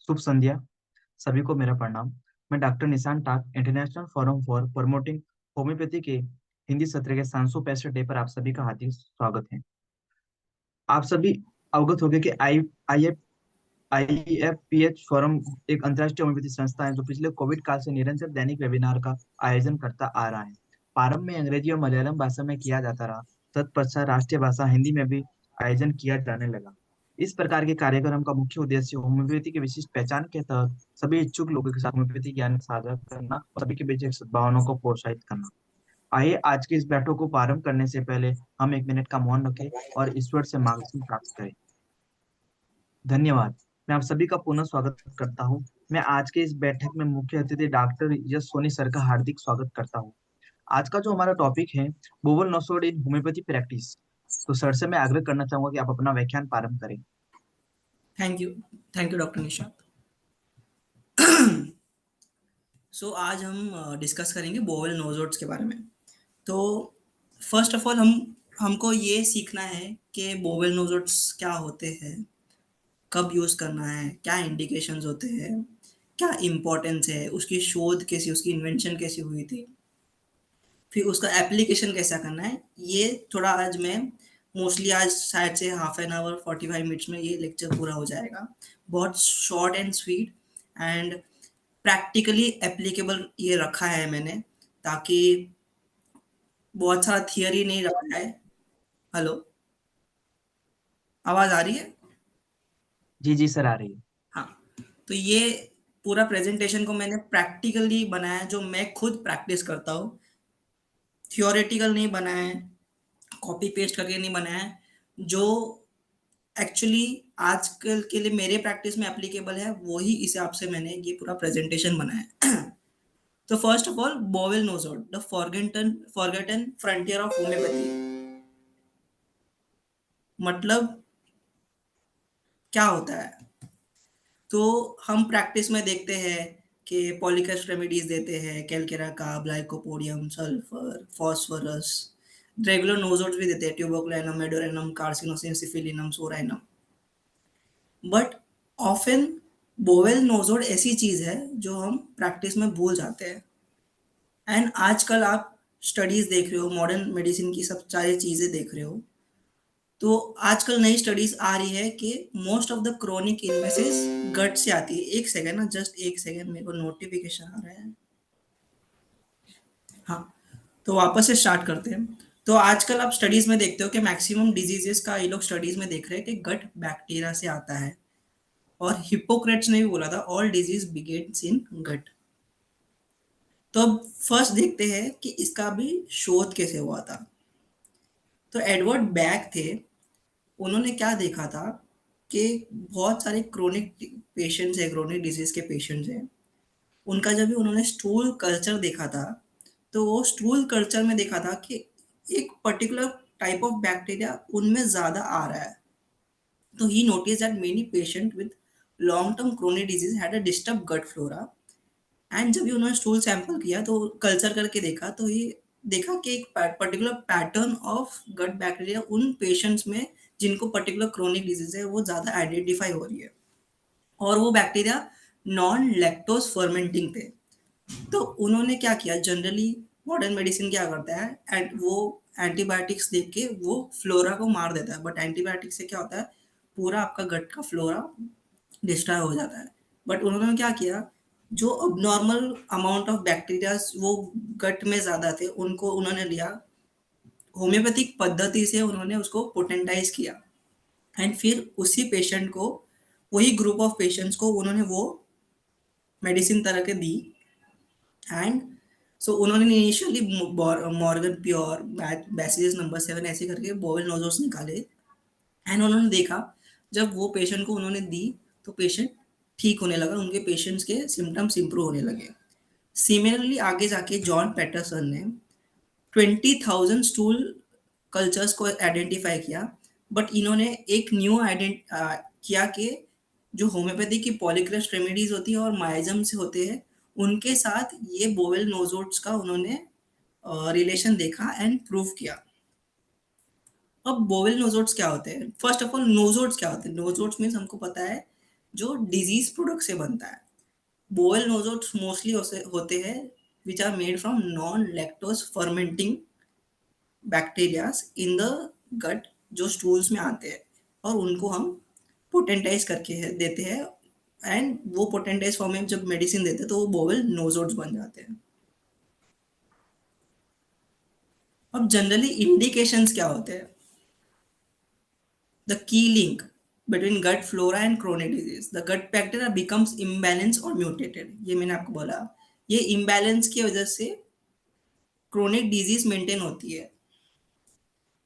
शुभ संध्या। सभी को मेरा प्रणाम। मैं doctor Nishan Tak international forum for promoting homoeopathy के हिंदी सत्र के 765 डे पर आप सभी का हार्दिक स्वागत है। आप सभी अवगत हो गए कि आईएफपीएच फोरम एक अंतर्राष्ट्रीय होम्योपैथी संस्था है जो पिछले कोविड काल से निरंतर दैनिक वेबिनार का आयोजन करता आ रहा है। प्रारंभ में अंग्रेजी और मलयालम भाषा में किया जाता रहा, तत्पश्चात राष्ट्रीय भाषा हिंदी में भी आयोजन किया जाने लगा। इस प्रकार के कार्यक्रम का मुख्य उद्देश्य होम्योपैथी की विशिष्ट पहचान के तहत सभी इच्छुक लोगों के साथ होम्योपैथी ज्ञान साझा करना और सभी के बीच एक सद्भावना को प्रोत्साहित करना। आइए आज के इस बैठक को प्रारंभ करने से पहले हम 1 मिनट का मौन रखें और ईश्वर से मार्गदर्शन प्राप्त करें। धन्यवाद। मैं आप सभी का पुनः स्वागत करता हूं। मैं आज के इस बैठक में मुख्य अतिथि डॉक्टर यश सोनी सर का हार्दिक स्वागत करता हूं। आज का जो हमारा टॉपिक है बोवल नोसोड इन होम्योपैथी प्रैक्टिस। तो सर से मैं आग्रह करना चाहूंगा कि आप अपना व्याख्यान प्रारंभ करें। Thank you. डॉक्टर निशांत। सो आज हम डिस्कस करेंगे बोवेल नोजोड्स के बारे में। तो फर्स्ट ऑफ ऑल हमको ये सीखना है कि बोवेल नोजोड्स क्या होते हैं, कब यूज़ करना है, क्या इंडिकेशंस होते हैं, क्या इम्पोर्टेंस है, उसकी शोध कैसी, उसकी इन्वेंशन कैसी हुई थी, फिर उसका एप्लीकेशन कैसा करना है। ये थोड़ा आज मैं मोस्टली आज शायद से हाफ एन आवर 45 मिनट्स में ये लेक्चर पूरा हो जाएगा। बहुत short and sweet and practically applicable ये रखा है मैंने, ताकि बहुत सारा थियरी नहीं रखा है। हेलो, आवाज़ आ रही है? जी जी सर, आ रही है। हाँ, तो ये पूरा प्रेजेंटेशन को मैंने प्रैक्टिकली बनाया, जो मैं खुद प्रैक्टिस करता हूँ। थियोरेटिकल नहीं बनाया है, कॉपी पेस्ट करके नहीं बनाया है। जो एक्चुअली आजकल के लिए मेरे प्रैक्टिस में एप्लीकेबल है, वही हिसाब से मैंने ये पूरा प्रेजेंटेशन बनाया है। तो first of all, bowel nosode the forgotten frontier of homeopathy. मतलब क्या होता है? तो हम प्रैक्टिस में देखते हैं कि पॉलीकस रेमेडीज देते हैं, कैलकेरा का, lycopodium, sulphur, phosphorus. Regular nosodes भी देते हैं, tuberculinum, medorrhinum, carcinosin, syphilinum, psorinum. But often bowel nosode ऐसी चीज है जो हम प्रैक्टिस में भूल जाते हैं। एंड आजकल आप स्टडीज देख रहे हो, मॉडर्न मेडिसिन की सब सारी चीजें देख रहे हो, तो आजकल नई स्टडीज आ रही है कि most of the chronic illnesses gut से आती है। एक सेकेंड ना, जस्ट एक सेकेंड, मेरे को नोटिफिकेशन आ रहा है। हाँ, तो वापस से स्टार्ट करते हैं। तो आजकल आप स्टडीज में देखते हो कि मैक्सिमम डिजीजेस का ये लोग स्टडीज में देख रहे हैं कि गट बैक्टीरिया से आता है। और हिपोक्रेट्स ने भी बोला था, ऑल डिजीज बिगिंस इन गट। तो अब फर्स्ट देखते हैं कि इसका भी शोध कैसे हुआ था। तो एडवर्ड बैक थे, उन्होंने क्या देखा था कि बहुत सारे क्रोनिक पेशेंट्स हैं, क्रोनिक डिजीज के पेशेंट्स हैं। उनका जब भी उन्होंने स्टूल कल्चर देखा था, तो वो स्टूल कल्चर में देखा था कि एक पर्टिकुलर टाइप ऑफ बैक्टीरिया उनमें ज़्यादा आ रहा है। तो he notice that many patient with long term chronic disease had a disturb gut flora. And जब भी उन्होंने स्टूल सैंपल किया, तो कल्चर करके देखा, तो ये देखा कि एक particular pattern of gut bacteria उन पेशेंट्स में जिनको पर्टिकुलर क्रोनिक डिजीज है वो ज़्यादा आइडेंटिफाई हो रही है। और वो बैक्टीरिया नॉन लैक्टोज फर्मेंटिंग थे। तो उन्होंने क्या किया, जनरली मॉडर्न मेडिसिन क्या करता है, एंड वो एंटीबायोटिक्स देख के वो फ्लोरा को मार देता है। बट एंटीबायोटिक से क्या होता है, पूरा आपका गट का फ्लोरा डिस्ट्रॉय हो जाता है। बट उन्होंने क्या किया, जो अबनॉर्मल अमाउंट ऑफ बैक्टीरिया वो गट में ज़्यादा थे, उनको उन्होंने लिया, होम्योपैथिक पद्धति से उन्होंने उसको पोटेंटाइज किया। एंड फिर उसी पेशेंट को, वही ग्रुप ऑफ पेशेंट्स को उन्होंने वो मेडिसिन तरह के दी। एंड सो उन्होंने initially Morgan pure, bacillus number 7 ऐसे करके बोवेल नोजोस निकाले। एंड उन्होंने देखा, जब वो पेशेंट को उन्होंने दी, तो पेशेंट ठीक होने लगा, उनके पेशेंट्स के सिम्टम्स इंप्रूव होने लगे। सिमिलरली आगे जाके जॉन पैटरसन ने 20,000 स्टूल कल्चर्स को आइडेंटिफाई किया। बट इन्होंने एक न्यू किया कि जो होम्योपैथी की पॉलीक्रेस्ट रेमेडीज होती है और माइजम से होते हैं, उनके साथ ये बोवेल नोजोड्स का उन्होंने रिलेशन देखा एंड प्रूव किया। अब बोवेल नोजोड्स क्या होते हैं? फर्स्ट ऑफ ऑल, नोजोड्स क्या होते हैं? नोजोड्स मीन्स हमको पता है जो डिजीज प्रोडक्ट से बनता है। बोवेल नोजोट्स मोस्टली होते हैं which are made from non lactose fermenting bacterias in the gut, जो स्टूल्स में आते हैं, और उनको हम पोटेंटाइज करके देते हैं, एंड वो पोटेंटाइज फॉर्म में जब मेडिसिन देते हैं तो वो बोवेल नोजोट्स बन जाते हैं। अब जनरली इंडिकेशंस क्या होते हैं? The key link between gut flora and chronic disease. The gut bacteria becomes imbalanced or mutated. ये मैंने आपको बोला, ये imbalance की वजह से chronic disease maintain होती है।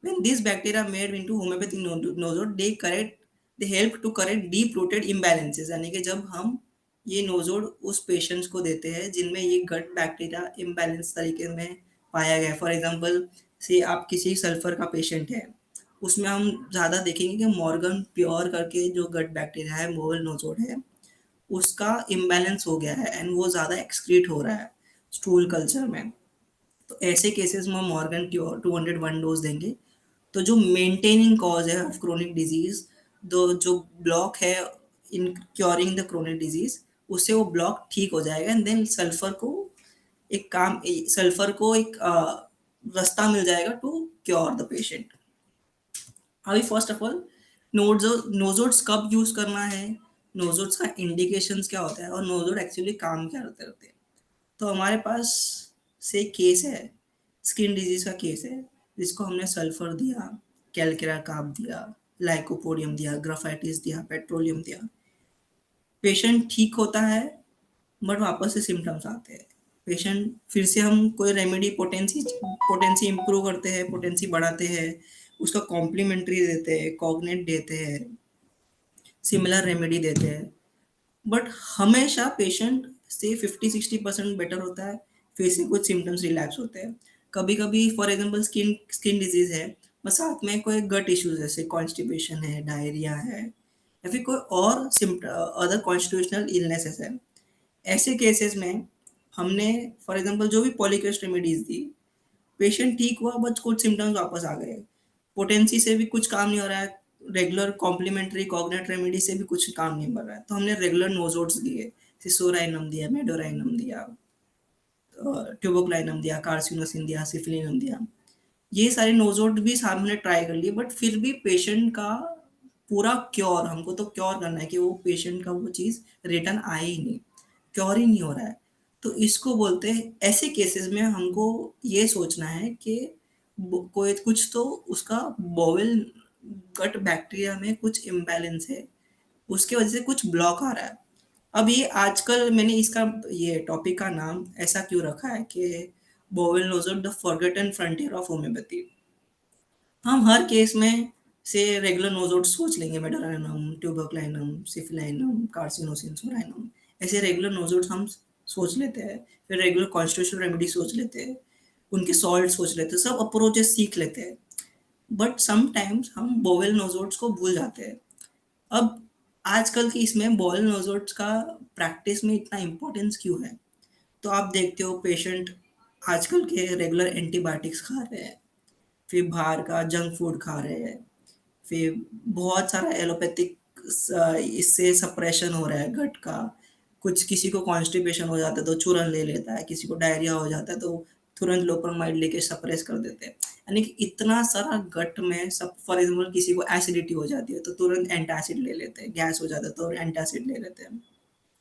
When these bacteria made into homeopathic nosode, they help to correct deep rooted imbalances। यानी कि जब हम ये नोजोड उस पेशेंट्स को देते हैं जिनमें ये गट बैक्टीरिया इम्बैलेंस तरीके में पाया गया है, फॉर एग्जांपल से आप किसी सल्फर का पेशेंट है, उसमें हम ज़्यादा देखेंगे कि मॉर्गन प्योर करके जो गट बैक्टीरिया है, मोवल नोजोड है, उसका इम्बैलेंस हो गया है एंड वो ज़्यादा एक्सक्रीट हो रहा है स्टूल कल्चर में। तो ऐसे केसेस में हम मॉर्गन 201 डोज देंगे। तो जो मेंटेनिंग कॉज है ऑफ क्रोनिक डिजीज, जो ब्लॉक है इन क्योरिंग द क्रोनिक डिजीज, उससे वो ब्लॉक ठीक हो जाएगा एंड देन सल्फर को एक रास्ता मिल जाएगा टू क्योर द पेशेंट। अभी फर्स्ट ऑफ ऑल नोजोड्स कब यूज करना है, नोजोड्स का इंडिकेशंस क्या होता है, और नोजोड एक्चुअली काम क्या करते रहते हैं। तो हमारे पास से केस है, स्किन डिजीज का केस है, जिसको हमने सल्फर दिया, कैलकेरा कार्ब दिया, लाइकोपोडियम दिया, ग्राफाइटिस दिया, पेट्रोलियम दिया, पेशेंट ठीक होता है, बट वापस से सिम्टम्स आते हैं। पेशेंट फिर से हम कोई रेमेडी पोटेंसी इंप्रूव करते हैं, पोटेंसी बढ़ाते हैं, उसका कॉम्प्लीमेंट्री देते हैं, कॉग्नेट देते हैं, सिमिलर रेमेडी देते हैं, बट हमेशा पेशेंट से 50-60% बेटर होता है, फिर से कुछ सिम्टम्स रिलैप्स होते हैं। कभी कभी फॉर एग्जांपल स्किन डिजीज है, बस साथ में कोई गट इश्यूज जैसे कॉन्स्टिपेशन है, डायरिया है, या फिर कोई और अदर कॉन्स्टिट्यूशनल इलनेसेस है। ऐसे केसेस में हमने फॉर एग्जांपल जो भी पॉलीक्रेस्ट रेमेडीज दी, पेशेंट ठीक हुआ बट कुछ सिम्टम्स वापस आ गए, पोटेंसी से भी कुछ काम नहीं हो रहा है, रेगुलर कॉम्प्लीमेंट्री कॉग्नेट रेमेडी से भी कुछ काम नहीं बन रहा है, तो हमने रेगुलर नोजोड्स दिए, सिसोराइनम दिया, मेडोराइनम दिया, ट्यूबोक्लाइनम दिया, कार्सिनोसिन दिया, सिफिलिनम दिया, ये सारे नोजोड भी हमने ट्राई कर लिए, बट फिर भी पेशेंट का पूरा क्योर, हमको तो क्योर करना है कि वो पेशेंट का वो चीज़ रिटर्न आए ही नहीं, क्योर ही नहीं हो रहा है। तो इसको बोलते हैं, ऐसे केसेस में हमको ये सोचना है कि कोई कुछ तो उसका बोवेल गट बैक्टीरिया में कुछ इम्बैलेंस है, उसके वजह से कुछ ब्लॉक आ रहा है। अब ये आजकल मैंने इसका ये टॉपिक का नाम ऐसा क्यों रखा है कि bowel nozzle the forgotten frontier of homeopathy. हम हर केस में से रेगुलर नोजोड सोच लेंगे, मेडोराइनम, ट्यूबरक्लाइनम, सिफिलाइनम, कार्सिनोसिन, सोराइनम, ऐसे रेगुलर नोजोड हम सोच लेते हैं। फिर रेगुलर कॉन्स्टिट्यूशनल रेमेडी सोच लेते हैं, उनके सॉल्ट सोच लेते हैं, सब अप्रोचेस सीख लेते हैं, बट समटाइम्स हम बोवेल नोजोड्स को भूल जाते हैं। अब आजकल की इसमें बोवेल नोजोड्स का प्रैक्टिस में इतना इम्पोर्टेंस क्यों है? तो आप देखते हो पेशेंट आजकल के रेगुलर एंटीबायोटिक्स खा रहे हैं, फिर बाहर का जंक फूड खा रहे हैं, फिर बहुत सारा एलोपैथिक इससे सप्रेशन हो रहा है गट का। कुछ किसी को कॉन्स्टिपेशन हो जाता है तो चूरन ले लेता है, किसी को डायरिया हो जाता है तो तुरंत लोप्रमाइड लेके सप्रेस कर देते हैं। यानी कि इतना सारा गट में सब, फॉर एग्जाम्पल किसी को एसिडिटी हो जाती है तो तुरंत एंटासिड ले लेते हैं, गैस हो जाता है तो एंटासिड ले लेते हैं,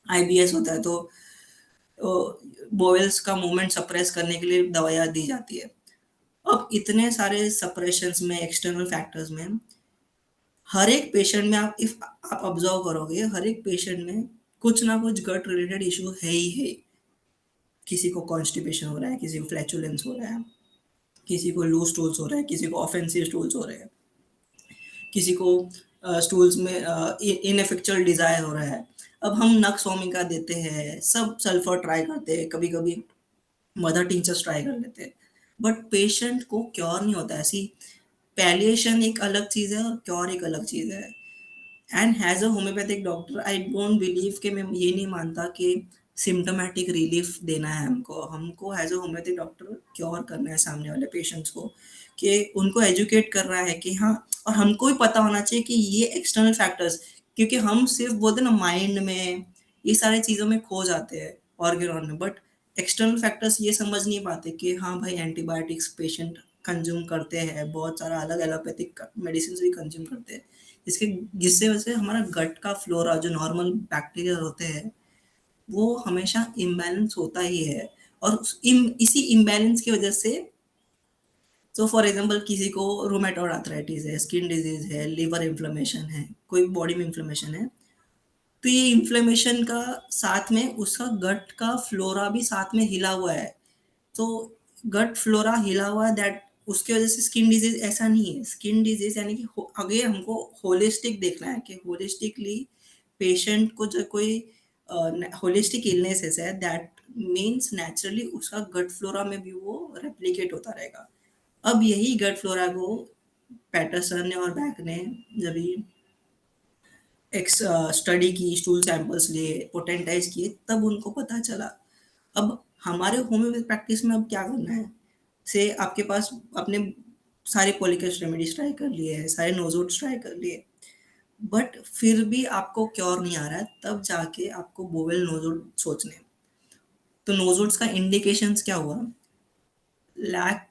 आईबीएस होता है तो बोवेल्स का मूवमेंट सप्रेस करने के लिए दवाइयाँ दी जाती है। अब इतने सारे सप्रेशंस में, एक्सटर्नल फैक्टर्स में, हर एक पेशेंट में आप ऑब्जर्व करोगे, हर एक पेशेंट में कुछ ना कुछ गट रिलेटेड इशू है ही है। किसी को कॉन्स्टिपेशन हो रहा है, किसी को फ्लैचुलेंस हो रहा है, किसी को लूज स्टूल्स हो रहा है, किसी को ऑफेंसिव स्टूल्स हो रहे हैं, किसी को स्टूल्स में इनफेक्चुअल डिजायर हो रहा है। अब हम नक्स ओमिका देते हैं, सब सल्फर ट्राई करते हैं, कभी कभी मदर टिंचर्स ट्राई कर लेते हैं, बट पेशेंट को क्योर नहीं होता। ऐसी पैलिएशन एक अलग चीज़ है और क्योर एक अलग चीज़ है। And has a homeopathic doctor I don't believe कि मैं ये नहीं मानता कि सिम्टोमेटिक रिलीफ देना है हमको, हमको as a homeopathic doctor cure करना है सामने वाले पेशेंट्स को, कि उनको एजुकेट कर रहा है कि हाँ, और हमको भी पता होना चाहिए कि ये एक्सटर्नल फैक्टर्स, क्योंकि हम सिर्फ बोलते हैं ना माइंड में, ये सारी चीज़ों में खो जाते हैं ऑर्गेनॉन में, बट एक्सटर्नल फैक्टर्स ये समझ नहीं पाते कि हाँ भाई एंटीबायोटिक्स पेशेंट कंज्यूम करते हैं, बहुत सारा अलग एलोपैथिक मेडिसिन भी कंज्यूम करते हैं, इसके जिससे वजह से हमारा गट का फ्लोरा जो नॉर्मल बैक्टीरिया होते हैं वो हमेशा इम्बैलेंस होता ही है। और इसी इम्बैलेंस की वजह से, तो फॉर एग्जांपल किसी को रूमेटॉइड आर्थराइटिस है, स्किन डिजीज है, लिवर इन्फ्लेमेशन है, कोई बॉडी में इन्फ्लेमेशन है, तो ये इन्फ्लेमेशन का साथ में उसका गट का फ्लोरा भी साथ में हिला हुआ है। तो गट फ्लोरा हिला हुआ है, दैट उसकी वजह से स्किन डिजीज ऐसा नहीं है। स्किन डिजीज यानी कि अगेन हमको होलिस्टिक देखना है कि होलिस्टिकली पेशेंट को जो कोई होलिस्टिक इलनेसेस है, दैट मीन्स नेचुरली उसका गट फ्लोरा में भी वो रेप्लिकेट होता रहेगा। अब यही गट फ्लोरा को पैटरसन ने और बैक ने जब एक स्टडी की, स्टूल सैंपल्स लिए, पोटेंटाइज किए, तब उनको पता चला। अब हमारे होम्योपैथी प्रैक्टिस में अब क्या करना है, से आपके पास अपने सारे पॉलिकस रेमेडीज ट्राई कर लिए हैं, सारे नोजोट्स ट्राई कर लिए, बट फिर भी आपको क्योर नहीं आ रहा है, तब जाके आपको बोवेल नोजोट सोचने हैं। तो नोजोट्स का इंडिकेशंस क्या हुआ, lack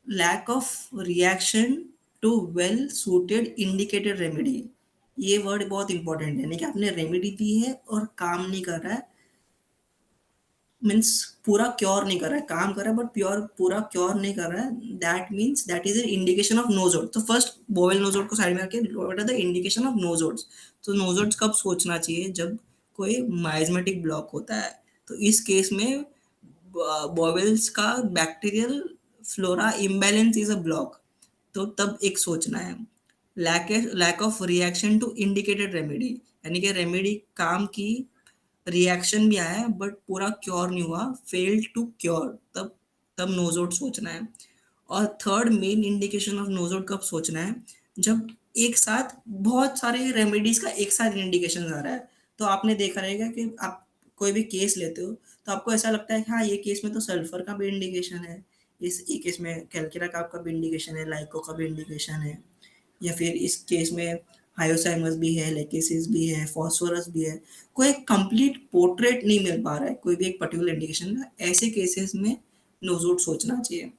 lack of reaction to well suited indicated remedy. ये वर्ड बहुत इंपॉर्टेंट है, यानी कि आपने रेमेडी दी है और काम नहीं कर रहा है, मीन्स पूरा क्योर नहीं कर रहा है, काम कर रहा है बट प्योर पूरा क्योर नहीं कर रहा है, that means that is an indication of nosode. तो फर्स्ट बोवेल नोजोड को साइड में रखे, what are the indication of nosodes. तो नोजोड्स कब सोचना चाहिए, जब कोई माइजमेटिक ब्लॉक होता है। तो इस केस में बॉवेल्स का bacterial flora imbalance is a block, तो तब एक सोचना है। Lack of reaction to indicated remedy, यानी कि रेमेडी काम की, रिएक्शन भी आया है बट पूरा क्योर नहीं हुआ, फेल्ड टू क्योर, तब तब नोजोड सोचना है। और third main indication of nosode कब सोचना है, जब एक साथ बहुत सारे रेमेडीज का एक साथ इंडिकेशन आ रहा है। तो आपने देखा रहेगा कि आप कोई भी केस लेते हो तो आपको ऐसा लगता है कि हाँ ये केस में तो सल्फर का भी इंडिकेशन है, इस एक केस में कैलकिरा का भी इंडिकेशन है, लाइको का भी इंडिकेशन है, या फिर इस केस में हायोसाइमस भी है, लेकेसिस भी है, फॉस्फोरस भी है। कोई कंप्लीट पोर्ट्रेट नहीं मिल पा रहा है कोई भी एक पर्टिकुलर इंडिकेशन का, ऐसे केसेस में नोजोड सोचना चाहिए।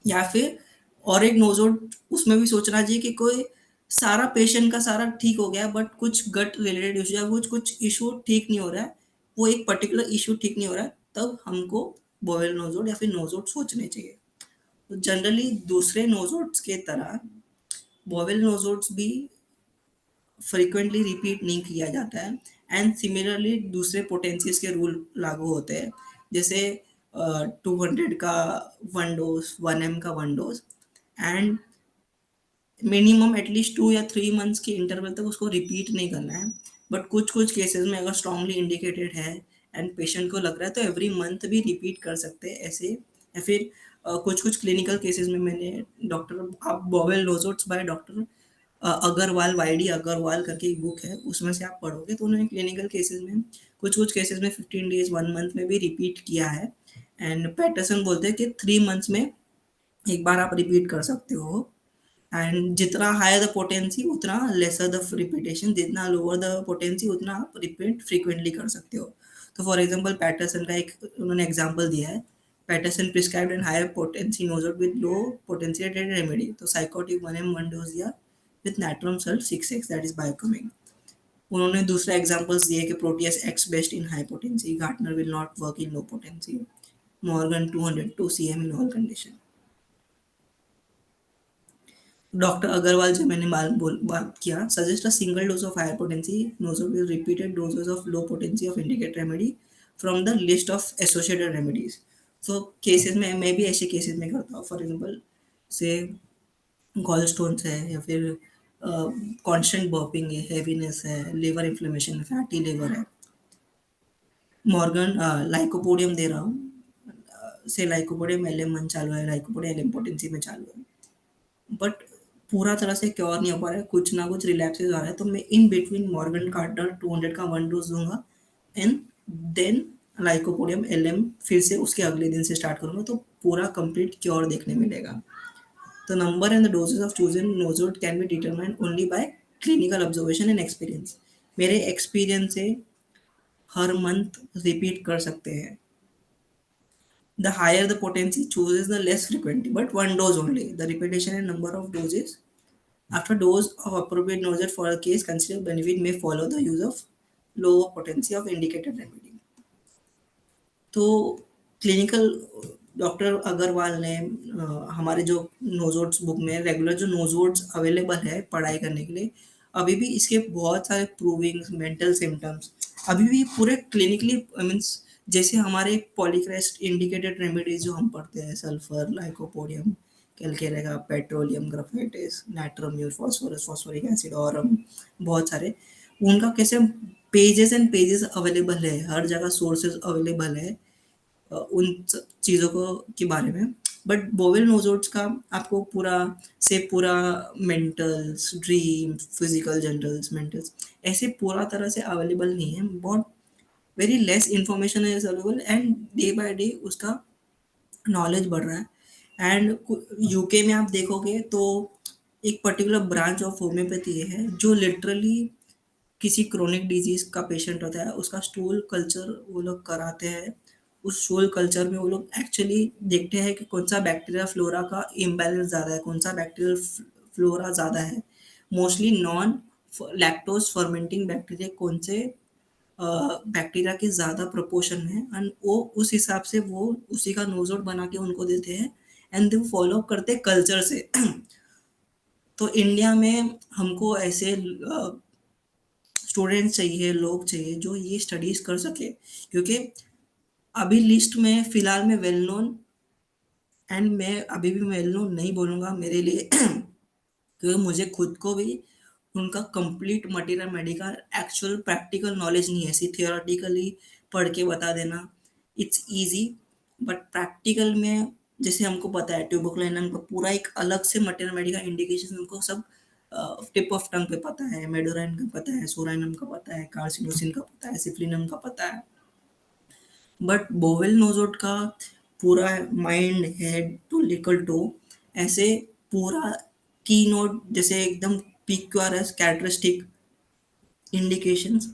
या फिर और एक नोजोड उसमें भी सोचना चाहिए कि कोई सारा पेशेंट का सारा ठीक हो गया बट कुछ गट रिलेटेड इशू या कुछ कुछ इशू ठीक नहीं हो रहा है, वो एक पर्टिकुलर इशू ठीक नहीं हो रहा है, तब हमको बोवेल नोजोड या फिर नोजोड सोचने चाहिए। तो जनरली दूसरे नोजोड्स के तरह बोवेल नोजोड्स भी फ्रीक्वेंटली रिपीट नहीं किया जाता है। एंड सिमिलरली दूसरे पोटेंसीज के रूल लागू होते हैं, जैसे 200 का 1 डोज, 1 एम का 1 डोज, एंड मिनिमम एटलीस्ट 2 या 3 मंथ्स के इंटरवल तक उसको रिपीट नहीं करना है। बट कुछ कुछ केसेस में अगर स्ट्रांगली इंडिकेटेड है एंड पेशेंट को लग रहा है तो एवरी मंथ भी रिपीट कर सकते हैं ऐसे। या फिर कुछ कुछ क्लिनिकल केसेस में मैंने डॉक्टर, आप bowel nosodes by doctor Agarwal, Y D Agarwal करके एक बुक है, उसमें से आप पढ़ोगे तो उन्होंने क्लिनिकल केसेस में कुछ कुछ केसेस में 15 डेज 1 मंथ में भी रिपीट किया है। एंड पैटरसन बोलते हैं कि 3 मंथ्स में एक बार आप रिपीट कर सकते हो। एंड जितना हायर द पोटेंसी उतना लेसर द रिपीटेशन, जितना लोअर द पोटेंसी उतना आप रिपीट फ्रीक्वेंटली कर सकते हो। तो फॉर एग्जांपल पैटरसन का एक उन्होंने एग्जांपल दिया है, Paterson prescribed an higher potency nosode with low potentiated remedy, तो साइकोटिक 1 M 1 डोज दिया with natrum sulph 6x, that is biochemic. उन्होंने दूसरा एग्जांपल्स दिए कि proteus acts best in high potency, Gaertner will not work in low potency, Morgan 202 cm in all condition. Doctor Agarwal जो मैंने बात किया, suggest a single dose of higher potency nosode with repeated doses of low potency of indicate remedy from the list of associated remedies. तो cases में मैं भी ऐसे cases में करता हूँ, फॉर एग्जांपल से गॉल स्टोन्स है, या फिर कांस्टेंट बर्पिंग है, हेवीनेस है, लिवर इन्फ्लेमेशन है, फैटी लिवर है, मॉर्गन लाइकोपोडियम दे रहा हूँ, से लाइकोपोडियम LM1 चालू है, लाइकोपोडियम LM पोटेंसी में चालू है, बट पूरा तरह से क्योर नहीं हो पा रहा है, कुछ ना कुछ रिलैप्सेस आ रहा है, तो मैं इन बिटवीन मॉर्गन कार्टर 200 का 1 डोज दूंगा, एंड देन लाइकोपोडियम LM फिर से उसके अगले दिन से स्टार्ट करूंगा, तो पूरा कंप्लीट क्योर देखने मिलेगा। The number and the doses of chosen nosode can be determined only by clinical observation and experience. मेरे एक्सपीरियंस से हर मंथ रिपीट कर सकते हैं. The higher the potency chooses, the less frequently, but one dose only. The repetition and number of doses after dose of appropriate dosage for a case considered benefit may follow the use of lower potency of indicated remedy. तो clinical doctor Agarwal ने हमारे जो नोजोट्स book में regular जो नोजोट्स available है पढ़ाई करने के लिए, अभी भी इसके बहुत सारे प्रूविंग मेंटल सिम्टम्स अभी भी पूरे क्लिनिकली मीन्स जैसे हमारे पॉलीक्रेस्ट इंडिकेटेड रेमेडीज जो हम पढ़ते हैं sulphur lycopodium calcarea petroleum graphites natrum mur phosphorus phosphoric acid और बहुत सारे उनका कैसे पेजेस एंड पेजेस अवेलेबल है हर जगह सोर्सेज अवेलेबल है उन चीज़ों को के बारे में. बट बोवेल नोजोट्स का आपको पूरा से पूरा मेंटल्स ड्रीम फिजिकल जनरल्स मेंटल्स ऐसे पूरा तरह से अवेलेबल नहीं है. बहुत very less information is available and day by day उसका नॉलेज बढ़ रहा है. एंड यूके में आप देखोगे तो एक पर्टिकुलर ब्रांच ऑफ होम्योपैथी है जो लिटरली किसी क्रोनिक डिजीज का पेशेंट होता है उसका स्टूल कल्चर वो लोग कराते हैं. उस स्टूल कल्चर में वो लोग एक्चुअली देखते हैं कि कौन सा बैक्टीरिया फ्लोरा का इम्बैलेंस ज़्यादा है कौन सा बैक्टीरियल फ्लोरा ज़्यादा है. Mostly non lactose fermenting bacteria कौन से बैक्टीरिया के ज़्यादा प्रोपोर्शन में है एंड वो उस हिसाब से वो उसी का नोजोट बना के उनको देते हैं एंड वो फॉलो करते कल्चर से. तो इंडिया में हमको ऐसे स्टूडेंट्स चाहिए लोग चाहिए जो ये स्टडीज कर सके क्योंकि अभी लिस्ट में फिलहाल में वेल नोन एंड मैं अभी भी वेल नोन नहीं बोलूँगा मेरे लिए क्योंकि मुझे खुद को भी उनका complete material medical actual practical knowledge नहीं है. ऐसी थियोरेटिकली पढ़ के बता देना इट्स इजी बट प्रैक्टिकल में जैसे हमको पता है ट्यूबरकुलोसिस का पूरा एक अलग से मटेरियल मेडिकल इंडिकेशन हमको सब टिप ऑफ टंग पे पता है मेडोराइन का पता है सोराइनम का पता है कार्सिनोसिन का पता है सिफ्लिनम का पता है. बट बोवेल नोजोट का पूरा माइंड हेड टू लिकल टो ऐसे पूरा की नोट जैसे एकदम पीक्यूआरएस कैरेक्टरिस्टिक इंडिकेशंस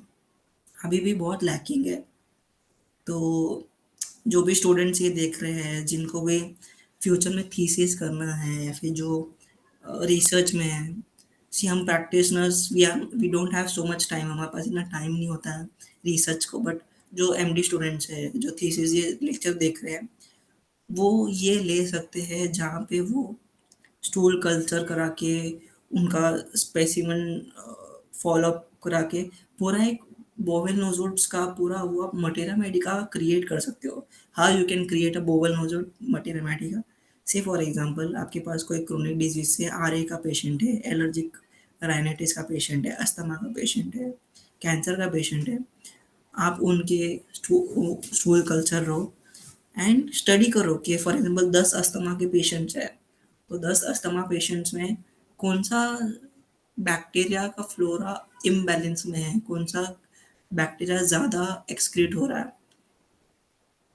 अभी भी बहुत लैकिंग है. तो जो भी स्टूडेंट्स ये देख रहे हैं जिनको भी फ्यूचर में थीसिस करना है या फिर जो रिसर्च में है सी हम practitioners we don't have so much time हमारे पास इतना टाइम नहीं होता है रिसर्च को. बट जो एमडी स्टूडेंट्स है जो थीसिस ये लेक्चर देख रहे हैं वो ये ले सकते हैं जहाँ पे वो स्टूल कल्चर करा के उनका स्पेसिमन फॉलो अप करा के पूरा एक बोवेल नोजोट्स का पूरा वो आप मटेरिया मेडिका क्रिएट कर सकते हो. How you can create a bowel nosode materia medica से फॉर एग्जांपल आपके पास कोई क्रोनिक डिजीज से आरए का पेशेंट है एलर्जिक राइनाइटिस का पेशेंट है अस्थमा का पेशेंट है कैंसर का पेशेंट है. आप उनके स्टूल कल्चर लो एंड स्टडी करो कि फॉर एग्जांपल 10 अस्थमा के पेशेंट्स है तो 10 अस्थमा पेशेंट्स में कौन सा बैक्टीरिया का फ्लोरा इम्बैलेंस में है कौन सा बैक्टीरिया ज़्यादा एक्सक्रीट हो रहा है.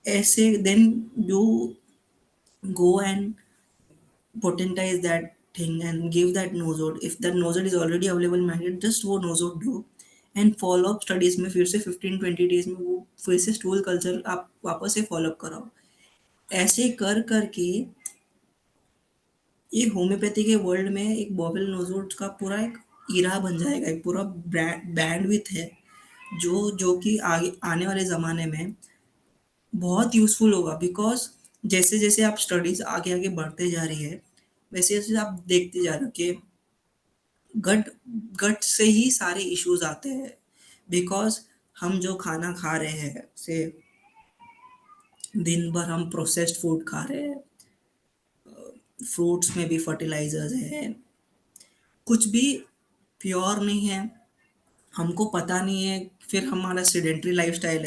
ऐसे then you go and potentize that thing and give that nosode. If that nosode is already available market just वो nosode दो एंड फॉलो अप स्टडीज में फिर से 15-20 डेज में वो फिर से स्टूल कल्चर आप वापस से फॉलो अप कराओ. ऐसे कर करके ये होम्योपैथी के वर्ल्ड में एक बॉबल नोजोड का पूरा एक इरा बन जाएगा एक पूरा बैंड विथ है जो कि आगे आने वाले ज़माने में बहुत यूज़फुल होगा. बिकॉज़ जैसे-जैसे आप स्टडीज़ आगे-आगे बढ़ते जा रही है, वैसे-वैसे आप देखते जा रहे हो कि गट गट से ही सारे इश्यूज़ आते हैं. बिकॉज़ हम जो खाना खा रहे हैं, से दिन भर हम प्रोसेस्ड फूड खा रहे हैं, फ्रूट्स में भी फर्टिलाइज़र्स हैं, कुछ भी प्योर नहीं है, हमको पता नहीं है, फिर हमारा सेडेंटरी लाइफ़स्टाइल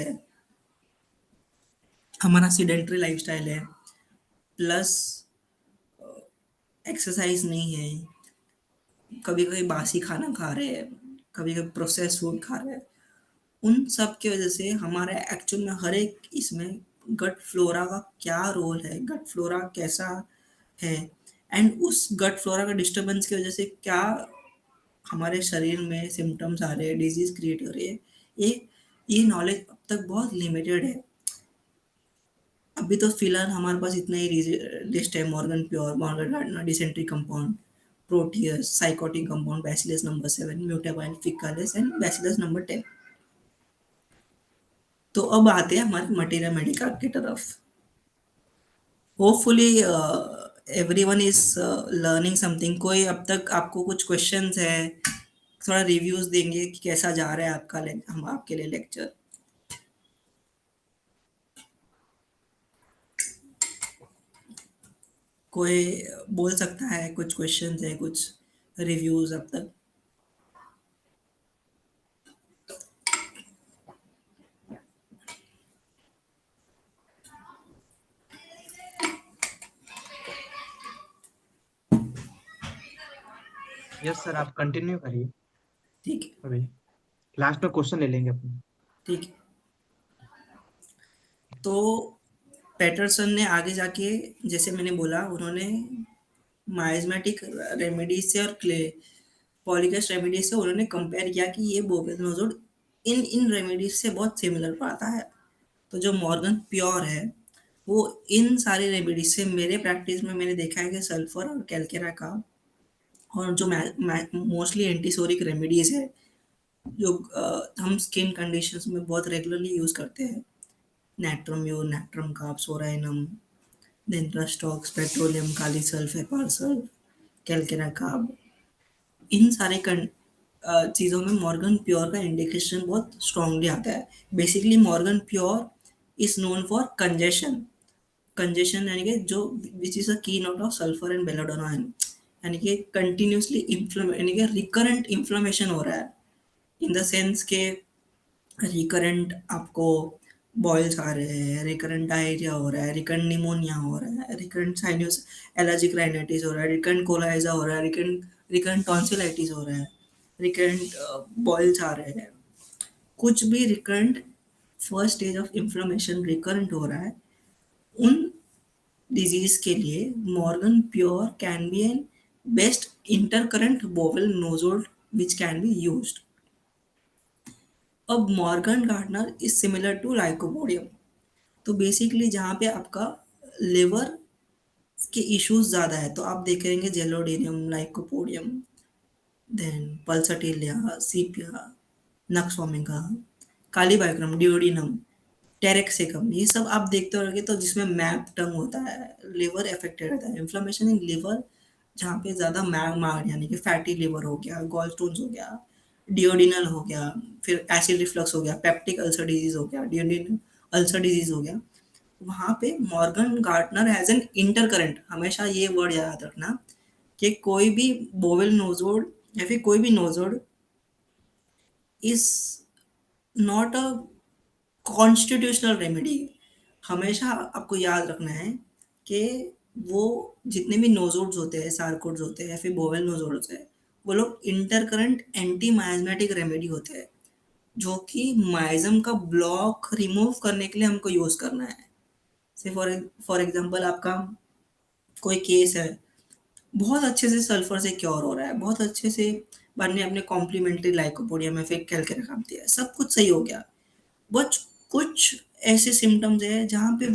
है, प्लस एक्सरसाइज़ नहीं है, कभी-कभी बासी खाना खा रहे हैं, कभी-कभी प्रोसेस्ड फूड खा रहे हैं. उन सब की वजह से हमारे एक्चुअल में हर एक इसमें गट फ्लोरा का क्या रोल है, गट फ्लोरा कैसा है एंड उस गट फ्लोरा का डिस्टर्बेंस की वजह से क्या हमारे शरीर में सिम्पटम्स आ रहे हैं, डिजीज़ क्रिएट हो रही है, ये ये नॉलेज अब तक बहुत लिमिटेड है। अभी तो फिलहाल हमारे पास इतना ही लिस्ट है, Morgan pure, Morgan Gaertner, dysentery compound, proteus, sycotic compound, bacillus number 7, mutabile faecalis and bacillus number 10। तो अब आते हैं हमारे मटेरिया मेडिका की तरफ। Hopefully everyone is learning something. कोई अब तक आपको कुछ क्वेश्चंस है, थोड़ा रिव्यूज देंगे कि कैसा जा रहा है आपका हम आपके लिए लेक्चर। कोई बोल सकता है, कुछ क्वेश्चंस है, कुछ रिव्यूज अब तक। यस सर, आप कंटिन्यू करिए। ठीक है। अभी लास्ट में क्वेश्चन ले लेंगे अपने। ठीक है। तो पैटरसन ने आगे जाके, जैसे मैंने बोला, उन्होंने माइजमेटिक रेमेडीज से और क्ले पॉलीगैस रेमेडीज से उन्होंने कंपेयर किया कि ये बोवेनोजोड इन इन रेमेडीज से बहुत सिमिलर पाता है। तो जो मॉर्गन प्योर है, वो इन सारी रेमेडीज से, मेरे प्रैक्टिस में मैंने देखा है कि सल्फर और कैलकेरा का, और जो मोस्टली एंटीसोरिक रेमेडीज है, जो हम स्किन कंडीशंस में बहुत रेगुलरली यूज करते हैं, natrum mur, natrum carb, psorinum, then rhus tox, petroleum, kali sulph, hepar sulph, calcarea carb, इन सारे चीज़ों में मॉर्गन प्योर का इंडिकेशन बहुत स्ट्रांगली आता है। Basically Morgan pure is known for congestion. Congestion यानी कि जो which is a keynote of sulphur and belladonna, यानी कि कंटिन्यूसली इन्फ्लेम यानी कि रिकरेंट इन्फ्लेमेशन हो रहा है, इन द सेंस के रिकरेंट आपको बॉयल्स आ रहे हैं, रिकरेंट डायरिया हो रहा है, रिकरेंट निमोनिया हो रहा है, रिकरेंट साइनस एलर्जिक राइनाइटिस हो रहा है, रिकरेंट कोलाइजा हो रहा है, रिकरेंट रिकरेंट टॉन्सिलाइटिस हो रहा है, रिकरेंट बॉयल्स आ रहे हैं, कुछ भी recurrent first stage of inflammation recurrent हो रहा है, उन डिजीज के लिए Morgan pure can be an best intercurrent bowel nosode which can be used. अब Morgan Gaertner is similar to lycopodium. तो बेसिकली जहाँ पे आपका लिवर के इश्यूज ज़्यादा है, तो आप देखेंगे जेलोडेनियम, लाइकोपोडियम, देन पल्सटिलिया, सीपिया, नक्सोमिका, कालीबाइक्रम, डिओडिनम, टेरेक्सेकम, ये सब आप देखते होंगे। तो जिसमें मैप टंग होता है, लिवर अफेक्टेड रहता है, इन्फ्लेमेशन इन लिवर, जहाँ पे ज़्यादा मैग मार यानी कि फैटी लिवर हो गया, गॉल स्टोन्स हो गया, डिओडिनल हो गया, फिर एसिड रिफ्लक्स हो गया, पेप्टिक अल्सर डिजीज हो गया, डिओडिनल अल्सर डिजीज हो गया, वहाँ पे Morgan Gartner has an intercurrent. हमेशा ये वर्ड याद रखना कि कोई भी बोवेल नोजोड या फिर कोई भी nosode is not a constitutional remedy. हमेशा आपको याद रखना है कि वो जितने भी नोजोड्स होते हैं, सार्कोड्स होते हैं या फिर बोवेल नोजोड होते हैं, वो लोग इंटरकरेंट एंटी माइजमेटिक रेमेडी होते हैं, जो कि माइजम का ब्लॉक रिमूव करने के लिए हमको यूज करना है। से फॉर एग्जांपल आपका कोई केस है, बहुत अच्छे से सल्फर से क्योर हो रहा है, बहुत अच्छे से बाद में अपने कॉम्प्लीमेंट्री लाइकोपोडियम में फिर कैलकेरा काम दिया है, सब कुछ सही हो गया, बट कुछ ऐसे सिम्टम्स है जहाँ पे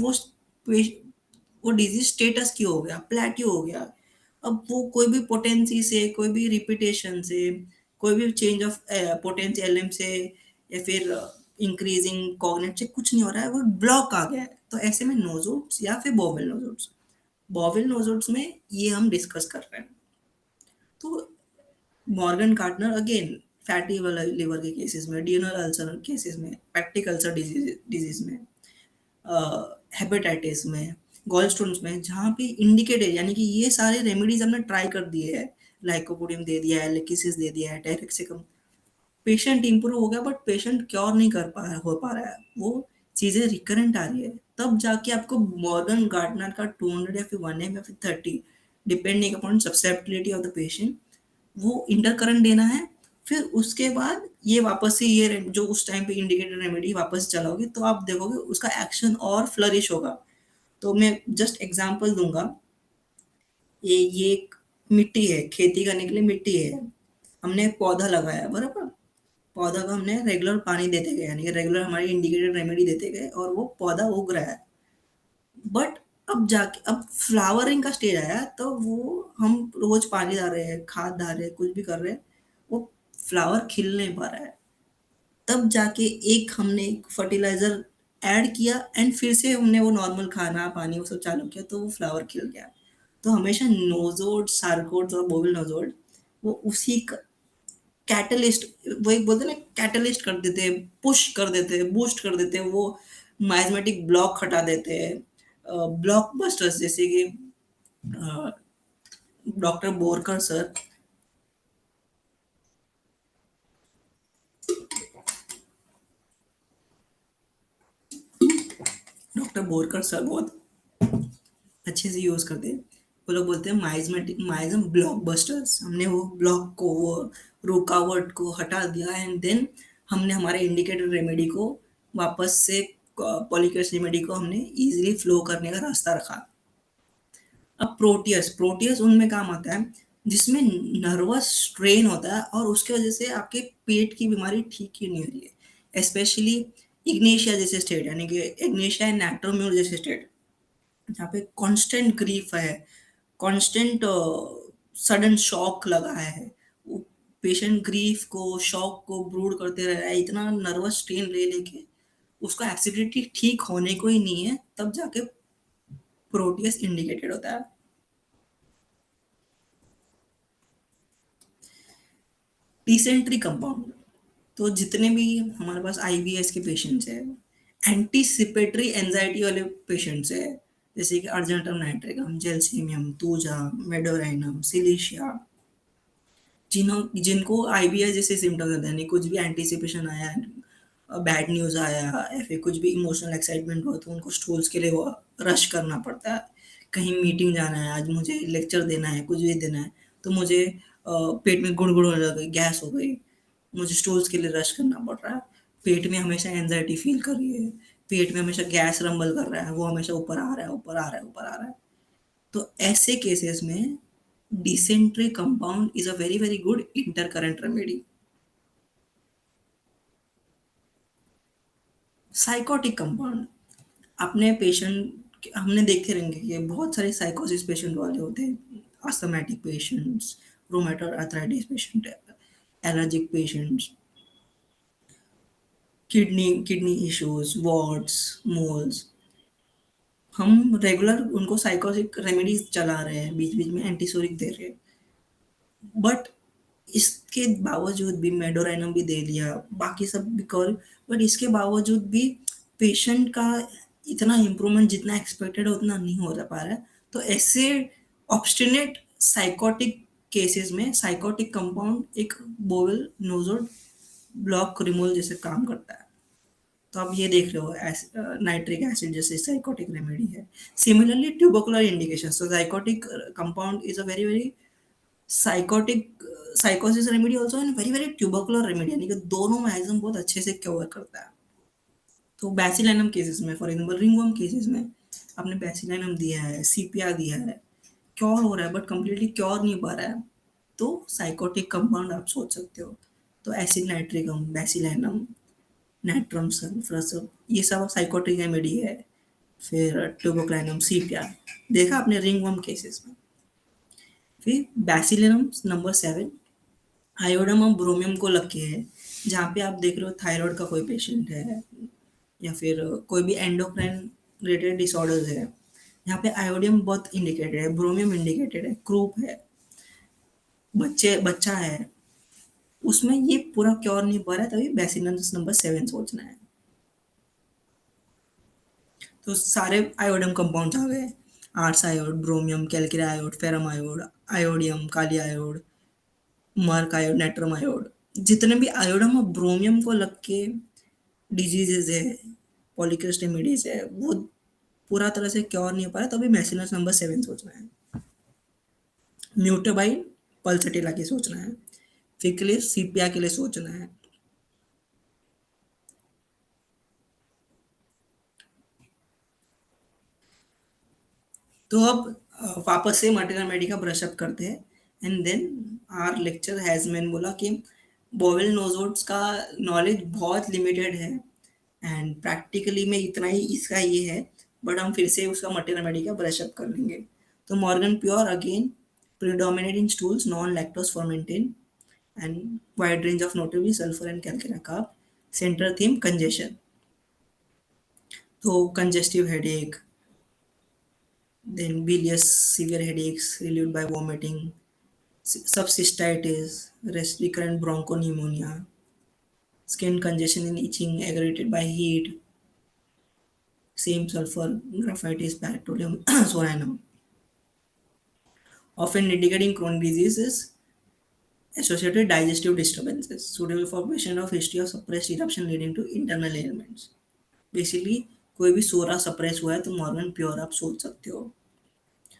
वो डिजीज स्टेटस की हो गया, प्लेट्यू हो गया। अब वो कोई भी पोटेंसी से, कोई भी रिपीटेशन से, कोई भी चेंज ऑफ पोटेंसी एलएम से, या फिर इंक्रीजिंग कॉग्नेट से कुछ नहीं हो रहा है, वो ब्लॉक आ गया है। तो ऐसे में नोजोड्स या फिर बॉवेल नोजोड्स में ये हम डिस्कस कर रहे हैं। तो मॉर्गन कार्टनर अगेन फैटी वाला लिवर के केसेस में, ड्यूनल अल्सर केसेस में, पेप्टिक अल्सर डिजीज में, हेपेटाइटिस में, गॉल स्टोन्स में, जहाँ पे इंडिकेट है, यानी कि ये सारे रेमेडीज हमने ट्राई कर दिए हैं, लाइकोपोडियम दे दिया है, लेकिसिस दे दिया है, टेरेक्सिकम, पेशेंट इंप्रूव हो गया, बट पेशेंट क्योर नहीं हो पा रहा है, वो चीजें रिकरेंट आ रही है। तब जाके आपको मॉर्गन गार्डनर का 200 या फिर 1 एम या फिर 30, depending upon susceptibility of the patient, वो इंटरकरेंट देना है। फिर उसके बाद ये वापस से ये जो उस टाइम पे इंडिकेटर रेमेडी वापस चलाओगे, तो आप देखोगे उसका एक्शन और फ्लरिश होगा। तो मैं जस्ट एग्जांपल दूंगा, ये एक मिट्टी है, खेती करने के लिए मिट्टी है, हमने एक पौधा लगाया बराबर, पौधा को हमने रेगुलर पानी देते गए, यानी कि रेगुलर हमारी इंडिकेटेड रेमेडी देते गए और वो पौधा उग रहा है। बट अब जाके अब फ्लावरिंग का स्टेज आया तो वो हम रोज पानी डाल रहे हैं, खाद डाल रहे हैं, कुछ भी कर रहे हैं, वो फ्लावर खिल नहीं पा रहा है। तब जाके एक हमने एक फर्टिलाइजर ऐड किया एंड फिर से हमने वो नॉर्मल खाना पानी वो सब चालू किया तो वो फ्लावर खिल गया। तो हमेशा नोजोड सार्कोड और बोविल नोजोड वो उसी कैटलिस्ट, वो एक बोलते हैं ना कैटलिस्ट कर देते हैं, पुश कर देते हैं, बूस्ट कर देते हैं, वो माइजमेटिक ब्लॉक हटा देते हैं। ब्लॉकबस्टर्स जैसे कि doctor Borkar sir, doctor Borkar sir बहुत अच्छे से यूज करते हैं। वो लोग बोलते हैं माइजमेटिक माइजम ब्लॉकबस्टर्स, हमने वो ब्लॉक को वो रुकावट को हटा दिया एंड देन हमने हमारे इंडिकेटर रेमेडी को वापस से पॉलीकेस रेमेडी को हमने इजीली फ्लो करने का रास्ता रखा। अब प्रोटियस प्रोटियस उनमें काम आता है जिसमें नर्वस स्ट्रेन होता है और उसके वजह से आपके पेट की बीमारी ठीक ही नहीं हो रही है, स्पेशली इग्नेशिया जैसे स्टेट, यानी कि इग्नेशिया एंड नैट्रोम्यूर जैसे स्टेट, जहाँ पे कांस्टेंट ग्रीफ है, कांस्टेंट सडन शॉक लगा है, वो पेशेंट ग्रीफ को शॉक को ब्रूड करते रह रहा है इतना नर्वस स्ट्रेन ले लेके, उसका एसिडिटी ठीक होने को ही नहीं है, तब जाके प्रोटियस इंडिकेटेड होता है। डिसेंट्री कंपाउंड, तो जितने भी हमारे पास आईबीएस के पेशेंट्स हैं, एंटीसिपेटरी एंजाइटी वाले पेशेंट्स हैं, जैसे कि अर्जेंटम नाइट्रिकम, जेलसीमियम, तूजा, मेडोराइनम, सिलिशिया, जिन्हों जिनको आईबीएस जैसे सिम्टम्स होते हैं, यानी कुछ भी एंटीसिपेशन आया, बैड न्यूज़ आया या फिर कुछ भी इमोशनल एक्साइटमेंट हो तो उनको स्टूल्स के लिए वो रश करना पड़ता है। कहीं मीटिंग जाना है, आज मुझे लेक्चर देना है, कुछ भी देना है, तो मुझे पेट में गुड़गुड़ हो गई, गैस हो गई, मुझे स्टूल्स के लिए रश करना पड़ रहा है। पेट में हमेशा एंजाइटी फील कर रही है, पेट में हमेशा गैस रंबल कर रहा है, वो हमेशा ऊपर आ रहा है, ऊपर आ रहा है, ऊपर आ रहा है। तो ऐसे केसेस में dysentery compound is a very very good intercurrent remedy. Psychotic compound, अपने पेशेंट हमने देखे रहेंगे कि बहुत सारे साइकोसिस पेशेंट वाले होते हैं, asthmatic patients, rheumatoid arthritis patient, allergic patients, kidney issues, warts, moles, हम रेगुलर उनको साइकोसिक रेमेडीज चला रहे हैं, बीच बीच में एंटीसोरिक दे रहे हैं, बट इसके बावजूद भी मेडोराइनम भी दे लिया, बाकी सब भी कर, बट इसके बावजूद भी पेशेंट का इतना इम्प्रूवमेंट जितना एक्सपेक्टेड है उतना नहीं हो पा रहा है। तो ऐसे ऑब्स्टिनेट साइकोटिक केसेस में साइकोटिक कंपाउंड एक बोवेल नोजोड ब्लॉक रिमूवल जैसे काम करता है। तो आप ये देख रहे हो नाइट्रिक एसिड जैसे साइकोटिक रेमेडी है। Similarly tubercular indication, so psychotic compound is a very very sycotic sycosis remedy also and very very tubercular remedy, यानी कि दोनों मैक्सिमम बहुत अच्छे से कवर करता है। तो बैसिलैनम केसेस में, फॉर एग्जांपल रिंगवर्म केसेस में, आपने बैसिलैनम दिया है, सीपिया दिया है, क्योर हो रहा है बट कम्प्लीटली क्योर नहीं पा रहा है, तो साइकोटिक कंपाउंड आप सोच सकते हो। तो एसिड नाइट्रिकम, बैसिलैनम, नाइट्रम सल्फर, ये सब साइकोटिक रेमेडी है। फिर ट्यूबोक्लाइनम, सीपिया, देखा आपने रिंगवर्म केसेस में। फिर बैसिलैनम नंबर 7 आयोडम और ब्रोमियम को लग के है, जहाँ पे आप देख रहे हो थायराइड का कोई पेशेंट है या फिर कोई भी एंडोक्राइन रिलेटेड डिसऑर्डर्स है, यहाँ पे आयोडियम बहुत इंडिकेटेड है, ब्रोमियम इंडिकेटेड है, क्रूप है, बच्चा है, उसमें ये पूरा क्योर नहीं पा रहा है, तभी बैसिलस नंबर 7 सोचना है। तो सारे आयोडम कंपाउंड्स आ गए, आर्स आयोड, ब्रोमियम, कैल्शियम आयोड, फेरम आयोड, आयोडियम, काली आयोड, मर्क आयोड, नेट्रम आयोड, जितने भी आयोडम और ब्रोमियम को लग के डिजीजेज है, पॉलीक्रिस्टेमिडीज है, वो पूरा तरह से क्योर नहीं हो पा रहा, तभी मैसिलस नंबर 7 सोचना है। म्यूटाबाइल पल्सटिला की सोचना है, फिर के लिए सीपिया के लिए सोचना है। तो अब वापस से मटेरियल मेडिका ब्रश अप करते हैं and then our lecture has man बोला कि बोवेल नोजोट्स का नॉलेज बहुत लिमिटेड है एंड प्रैक्टिकली में इतना ही इसका ये है, बट हम फिर से उसका मल्टी रेमेडी का ब्रश अप कर लेंगे। तो Morgan pure again predominate in stools, non-lactose fermented, and wide range of notably sulfur and calcareous carb. Center theme congestion. So congestive headache, then bilious severe headaches relieved by vomiting, subcystitis, recurrent bronchopneumonia, skin congestion and itching aggravated by heat, same sulfur, graphitis, bacterium, soranum. Often indicating chronic diseases associated digestive disturbances, suitable for patient of history of suppressed eruption leading to internal ailments. Basically कोई भी सोरा suppress हुआ है तो Morgan pure आप सोच सकते हो,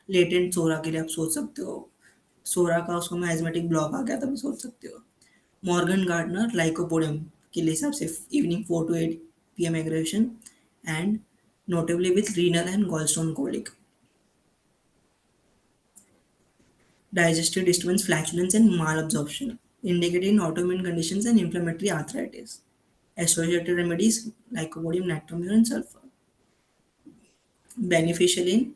latent सोरा के लिए आप सोच सकते हो, सोरा का उसको में एजमेटिक ब्लॉक आ गया तभी सोच सकते हो। मॉर्गन गार्डनर लाइकोपोडियम के लिए हिसाब से evening 4 to 8 PM aggression and notably with renal and gallstone colic, digestive disturbance, flatulence, and malabsorption, indicating autoimmune conditions and inflammatory arthritis. Associated remedies lycopodium, natrium, and sulfur. Beneficial in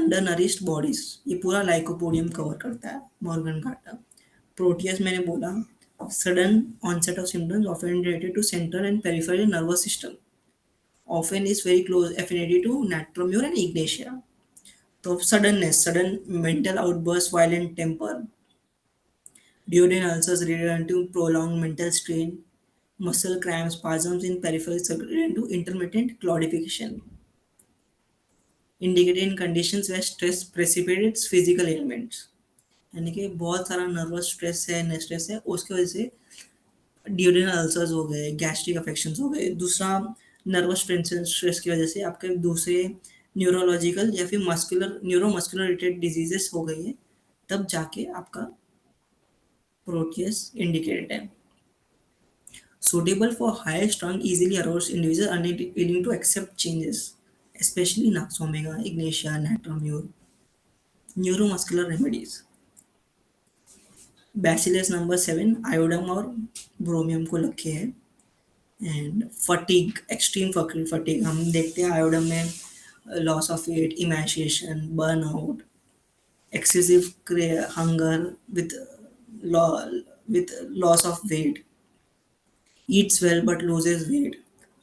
undernourished bodies. ये पूरा lycopodium cover करता है Morgan quarter. Proteus मैंने बोला sudden onset of symptoms often related to central and peripheral nervous system, often is very close affinity to natromure and ignatia. तो suddenness, sudden mental outburst, violent temper, duodenal ulcers related to prolonged mental strain, muscle cramps, spasms in peripheral related to intermittent claudication, indicated in conditions where stress precipitates physical ailments. यानी कि बहुत सारा nervous stress है, stress है, उसकी वजह से duodenal ulcers हो गए, गैस्ट्रिक अफेक्शंस हो गए। दूसरा नर्वस स्ट्रेस की वजह से आपके दूसरे न्यूरोलॉजिकल या फिर मस्कुलर न्यूरोमस्कुलर रिलेटेड डिजीजेस हो गई है, तब जाके आपका प्रोटियस इंडिकेटेड है। Suitable for high strung, easily aroused individuals unwilling to accept changes, especially Nux omega, Ignatia, Natramure. Neuromuscular remedies. Bacillus number 7, iodine और ब्रोमियम को रखे हैं। एंड फटीग, एक्सट्रीम फटीग हम देखते हैं आयोडम में loss of weight, emaciation, burnout, excessive hunger with loss of weight, eats well but loses weight,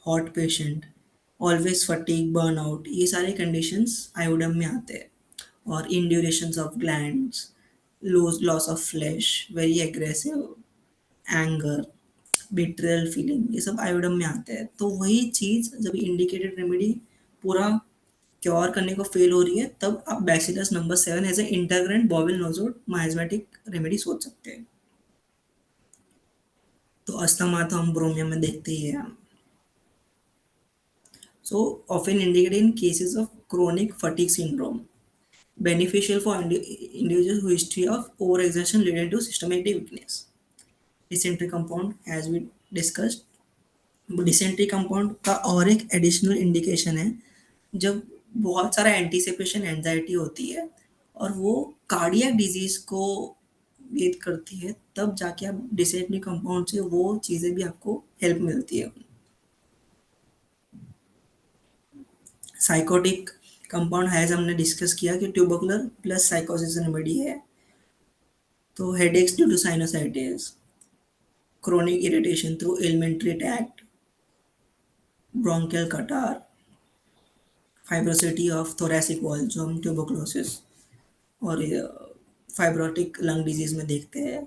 hot patient, always fatigue, burnout, ये सारे conditions iodine में आते हैं। और indurations of glands, loss of flesh, very aggressive, anger, betrayal feeling, ये सब iodine में आते हैं। तो वही चीज़ जब indicated remedy पूरा क्योर करने को फेल हो रही है, तब आप bacillus number 7 as a intercurrent bowel nosode miasmatic remedy सोच सकते हैं। तो अस्थमा तो हम ब्रोमियम में देखते ही हैं। So often indicated in cases of chronic fatigue syndrome. Beneficial for individuals who history of overexertion leading to systematic weakness. Dysentery compound as we discussed. Dysentery compound का और एक एडिशनल इंडिकेशन है जब बहुत सारा एंटीसिपेशन एंजाइटी होती है और वो कार्डियक डिजीज को वेद करती है, तब जाके आप डिसेंट्री कंपाउंड से वो चीज़ें भी आपको हेल्प मिलती है। साइकोटिक कंपाउंड हैज हमने डिस्कस किया कि ट्यूबरकुलर प्लस साइकोसिस रेमेडी है। तो headaches due to sinusitis, chronic irritation through alimentary tract, bronchial catarrh, fibrosity of thoracic wall जो हम ट्यूबरकुलोसिस और फाइब्रोटिक लंग डिजीज में देखते हैं,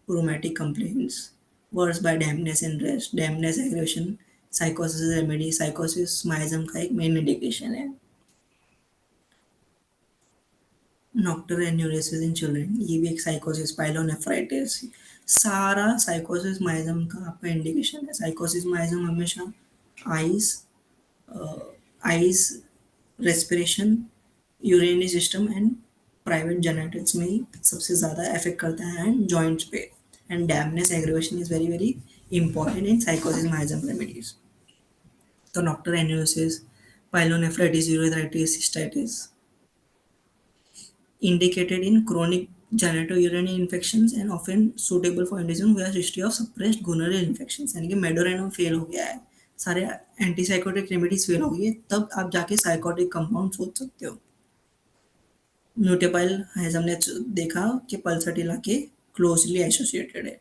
rheumatic complaints, worse by dampness and rest, dampness aggravation, sycosis remedy, sycosis miasm का एक main indication है। Nocturnal enuresis in children, ये भी एक साइकोसिस, पाइलोनेफ्राइटिस, सारा साइकोसिस माइजम का आपका इंडिकेशन है। साइकोसिस माइजम हमेशा eyes eyes respiration, urinary system and private genetics में ही सबसे ज़्यादा इफेक्ट करता है एंड जॉइंट्स पे। And dampness aggravation is very very important in sycosis miasm remedies. तो nocturnal enuresis, pyelonephritis, urethritis, cystitis indicated in chronic genitourinary infections and often suitable for individuals who has history of suppressed gonorrheal infections, यानी कि मेडोरेनम fail हो गया है, सारे antipsychotic remedies fail हो गई है, तब आप जाके साइकोटिक कंपाउंड सोच सकते हो। नोटेबल है, हमने देखा कि पल्सटिला के क्लोजली एसोसिएटेड है,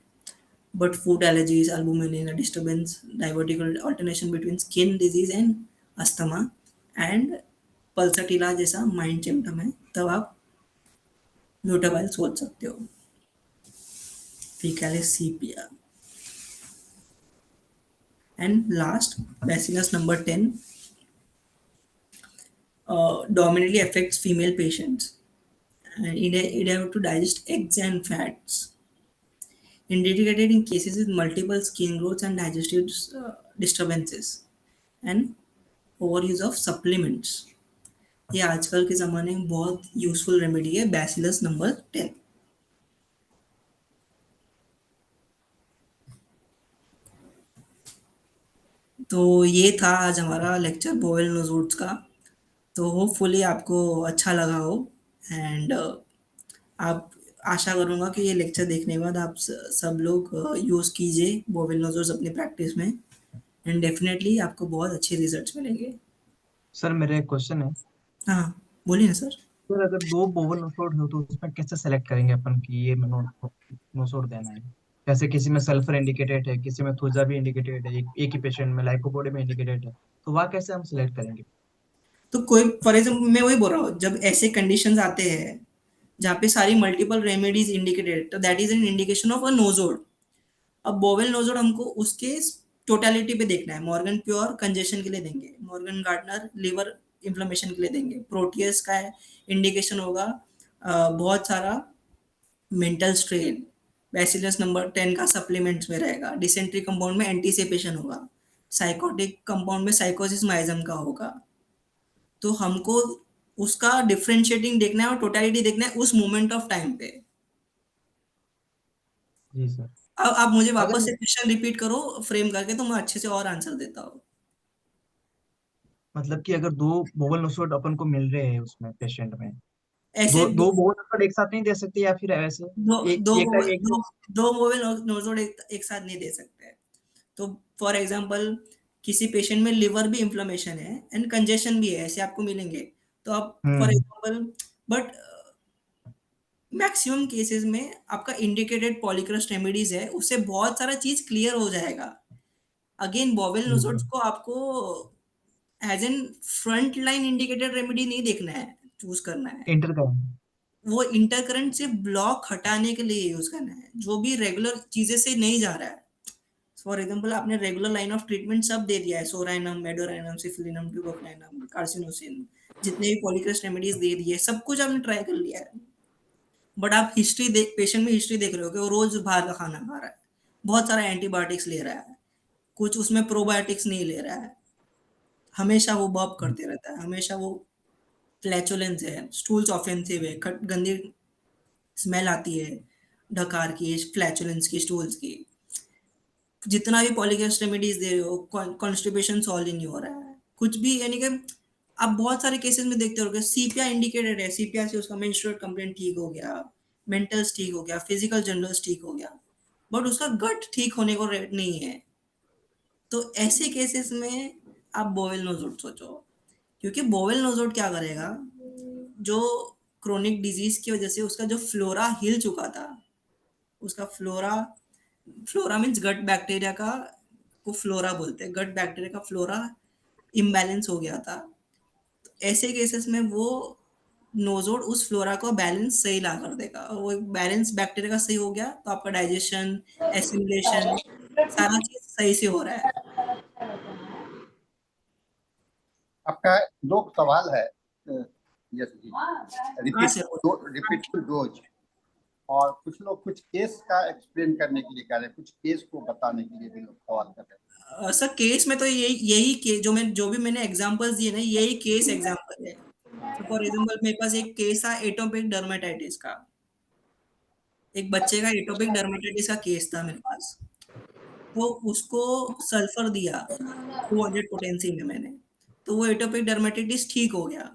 but food allergies, albumin, disturbance, diverticular alternation between skin disease and asthma and pulsatilla जैसा माइंड सिम्टम है, तब आप नोटेबल सोच सकते हो। Fecalis sepia. And last, bacillus number 10 dominantly affects female patients. And it have to digest eggs and fats. Indicated in cases with multiple skin growths and digestive disturbances. And overuse of supplements. ये आजकल के ज़माने में बहुत useful remedy है, bacillus number 10। तो ये था आज हमारा लेक्चर बोवेल नोज़ोट्स का। तो होपफुली आपको अच्छा लगा हो, एंड आप आशा करूँगा कि ये लेक्चर देखने के बाद आप सब लोग यूज़ कीजिए बोवेल नोज़ोट्स अपनी प्रैक्टिस में, एंड डेफिनेटली आपको बहुत अच्छे रिजल्ट्स मिलेंगे। सर मेरा एक क्वेश्चन है। हाँ, बोलिए ना सर। सर अगर दो बोवल नोट हो तो उसमें कैसे सेलेक्ट करेंगे अपन कि ये नोट देना है? जैसे किसी में सल्फर इंडिकेटेड है, किसी में थुजा भी इंडिकेटेड है, एक ही पेशेंट में लाइकोपोडियम में इंडिकेटेड है, तो वह कैसे हम सिलेक्ट करेंगे? तो कोई फॉर एग्जाम्पल मैं वही बोल रहा हूँ, जब ऐसे कंडीशंस आते हैं जहाँ पे सारी मल्टीपल रेमेडीज इंडिकेटेड, तो that is an indication of a nosode. अब बोवेल नोजोड हमको उसके टोटलिटी पे देखना है। मॉर्गन प्योर कंजेशन के लिए देंगे, मॉर्गन गार्डनर लिवर इन्फ्लेमेशन के लिए देंगे, प्रोटियस का इंडिकेशन होगा बहुत सारा मेंटल स्ट्रेन, बैसिलस नंबर 10 का सप्लीमेंट्स में रहेगा, डिसेंट्री कंपाउंड में एंटीसिपेशन होगा, साइकोटिक कंपाउंड में साइकोसिस माइजम का होगा। तो हमको उसका डिफरेंशिएटिंग देखना है और टोटलिटी देखना है उस मोमेंट ऑफ टाइम पे। जी सर। अब आप मुझे अगर वापस से क्वेश्चन रिपीट करो फ्रेम करके, तो मैं अच्छे से और आंसर देता हूँ। मतलब कि अगर दो बोवल नोट अपन को मिल रहे हैं उसमें पेशेंट में, ऐसे दो दो बोवल नोट एक साथ नहीं दे सकते या फिर ऐसे दो एक दो एक टाइम एक? दो दो मोबाइल नोजोड एक साथ नहीं दे सकते। तो फॉर एग्जांपल किसी पेशेंट में लिवर भी इन्फ्लेमेशन है एंड कंजेशन भी है, ऐसे आपको मिलेंगे। तो आप for hmm. Example, but maximum cases में आपका इंडिकेटेड पॉलीक्रस्ट रेमेडीज है, उससे बहुत सारा चीज क्लियर हो जाएगा। अगेन बॉवेल जी नोजोड्स सर। को आपको as an front line indicated remedy नहीं देखना है, चूज करना है। इंटर का। वो इंटरकरेंट से ब्लॉक हटाने के लिए यूज करना है, जो भी रेगुलर चीजें से नहीं जा रहा है। फॉर एग्जाम्पल आपने रेगुलर लाइन ऑफ ट्रीटमेंट सब दे दिया है, सोराइनम, मेडोराइनम, सिफिलिनम, ट्यूबोफ्लाइनम, कार्सिनोसिन, जितने भी पॉलीक्रस्ट रेमेडीज दे दिए, सब कुछ आपने ट्राई कर लिया है। बट आप हिस्ट्री देख, पेशेंट में हिस्ट्री देख रहे हो कि वो रोज बाहर का खाना खा रहा है, बहुत सारा एंटीबायोटिक्स ले रहा है, कुछ उसमें प्रोबायोटिक्स नहीं ले रहा है, हमेशा वो बर्प करते रहता है, हमेशा वो फ्लैचुलेंस है, स्टूल्स ऑफेंसिव है, गंदी स्मेल आती है डकार की, फ्लैचुलेंस की, स्टूल्स की। जितना भी पॉलीगैस रेमेडीज दे रहे हो, कॉन्स्टिपेशन सॉल्व ही नहीं हो रहा है कुछ भी, यानी कि आप बहुत सारे केसेस में देखते हो सीपिया इंडिकेटेड है, सीपिया से उसका मेंस्ट्रुअल कंप्लेंट ठीक हो गया, मेंटल्स ठीक हो गया, फिजिकल जनरल्स ठीक हो गया, बट उसका गट ठीक होने को रेट नहीं है। तो ऐसे केसेस में आप बोवेल नोजोड सोचो, क्योंकि बोवेल नोजोड क्या करेगा, जो क्रोनिक डिजीज की वजह से उसका जो फ्लोरा हिल चुका था, उसका flora, flora means gut bacteria का, को फ्लोरा बोलते हैं, गट बैक्टीरिया का फ्लोरा इम्बैलेंस हो गया था। तो ऐसे केसेस में वो नोजोड उस फ्लोरा को बैलेंस सही ला कर देगा, और वो बैलेंस बैक्टीरिया का सही हो गया तो आपका डाइजेशन, एसिमिलेशन, सारा चीज सही से हो रहा है। आपका दो सवाल है। यस जी। हाँ रिपीट सर। रिपीट डोज, और कुछ लोग कुछ केस का एक्सप्लेन करने के लिए कह रहे हैं, कुछ केस को बताने के लिए भी लोग सवाल कर रहे सर केस में तो यही यही केस जो भी मैंने एग्जांपल्स दिए ना, यही केस एग्जांपल है। तो फॉर एग्जांपल मेरे पास एक केस था एटोपिक डर्मेटाइटिस का, एक बच्चे का एटोपिक डर्मेटाइटिस का केस था मेरे पास। तो उसको सल्फर दिया 200 पोटेंसी में मैंने, तो वो एटोपिक डर्मेटाइटिस ठीक हो गया।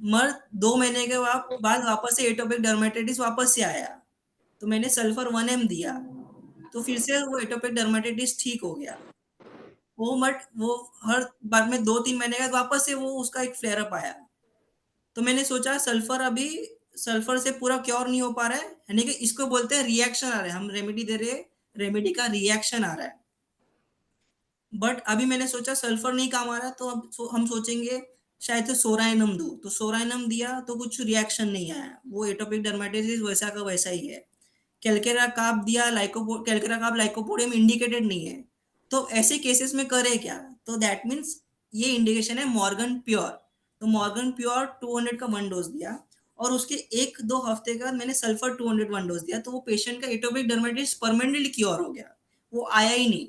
मगर 2 महीने के बाद वापस से एटोपिक डर्मेटाइटिस वापस से आया, तो मैंने सल्फर 1 mg दिया, तो फिर से वो एटोपिक डर्मेटाइटिस ठीक हो गया। वो हर बार में 2-3 महीने के बाद वापस से वो उसका एक फ्लेयर अप आया। तो मैंने सोचा सल्फर से पूरा क्योर नहीं हो पा रहा है, यानी कि इसको बोलते हैं रिएक्शन आ रहा है, हम रेमेडी दे रहे हैं, रेमेडी का रिएक्शन आ रहा है। बट अभी मैंने सोचा सल्फर नहीं काम आ रहा, तो अब हम सोचेंगे शायद से सोराइनम दूं, तो सोराइनम दिया तो कुछ रिएक्शन नहीं आया, वो एटोपिक डर्मेटाइटिस वैसा का वैसा ही है। कैलकेरा काप दिया, कैलकेरा काप लाइकोपोडियम इंडिकेटेड नहीं है, तो ऐसे केसेस में करे क्या? तो दैट मीन्स ये इंडिकेशन है मॉर्गन प्योर। तो मॉर्गन प्योर 200 का 1 डोज दिया, और उसके 1-2 हफ्ते के बाद मैंने सल्फर 200 1 डोज दिया, तो वो पेशेंट का एटोपिक डर्मेटाइटिस परमानेंटली क्योर हो गया, वो आया ही नहीं।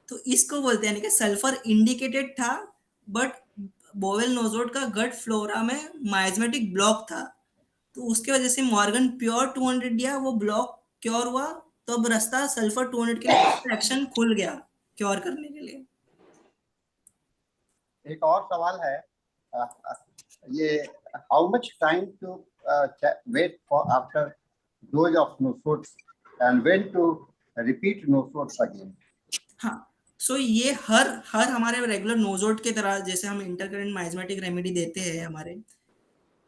तो इसको बोलते हैं कि सल्फर इंडिकेटेड था, बट बोवेल नोजोड का गट फ्लोरा में माइजमेटिक ब्लॉक था, तो उसके वजह से मॉर्गन प्योर 200 दिया, वो ब्लॉक क्योर हुआ, तो अब रास्ता सल्फर 200 के लिए एक्शन खुल गया क्योर करने के लिए। एक और सवाल है, अ, ये how much time to wait for after dose of nosodes and when to repeat nosodes again? हाँ, सो ये हर हर हमारे रेगुलर नोजोड के तरह जैसे हम इंटरकरेंट माइजमेटिक रेमेडी देते हैं हमारे,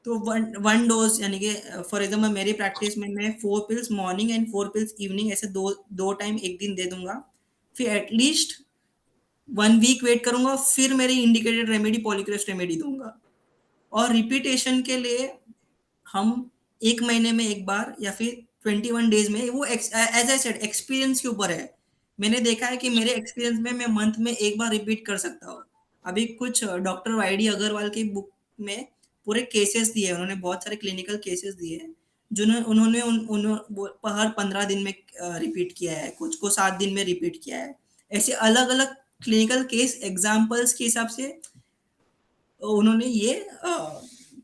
तो वन डोज, यानी कि फॉर एग्जाम्पल मेरी प्रैक्टिस में मैं 4 pills morning and 4 pills evening, ऐसे दो दो टाइम एक दिन दे दूंगा, फिर एटलीस्ट 1 वीक वेट करूंगा, फिर मेरी इंडिकेटेड रेमेडी पॉलीक्रेस्ट रेमेडी दूंगा। और रिपीटेशन के लिए हम 1 महीने में एक बार या फिर 21 डेज में, वो एज आई सेड एक्सपीरियंस के ऊपर है। मैंने देखा है कि मेरे एक्सपीरियंस में मैं मंथ में एक बार रिपीट कर सकता हूँ। अभी कुछ डॉक्टर वाईडी अग्रवाल की बुक में पूरे केसेस दिए, उन्होंने बहुत सारे क्लिनिकल केसेस दिए हैं, जिन्होंने उन्होंने हर 15 दिन में रिपीट किया है, कुछ को 7 दिन में रिपीट किया है। ऐसे अलग अलग क्लिनिकल केस एग्जाम्पल्स के हिसाब से उन्होंने ये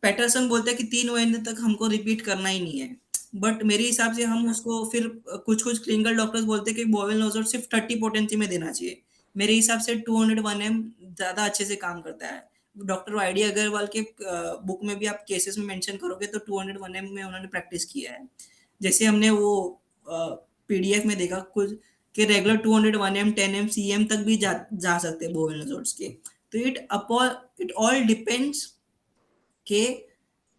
पैटरसन बोलते हैं कि 3 महीने तक हमको रिपीट करना ही नहीं है, बट मेरे हिसाब से हम उसको फिर कुछ कुछ क्लिनिकल डॉक्टर्स बोलते हैं कि बोवेल नोजोड सिर्फ 30 पोटेंसी में देना चाहिए। मेरे हिसाब से 201 mg ज्यादा अच्छे से काम करता है। डॉक्टर वाईडी अग्रवाल के बुक में भी आप केसेस में मेंशन करोगे तो 201 mg में उन्होंने प्रैक्टिस किया है। जैसे हमने वो पीडीएफ में देखा कुछ कि रेगुलर 201 mg 10 mg सीएम तक भी जा सकते हैं बोवेल नोजोड्स के। तो इट ऑल डिपेंड्स कि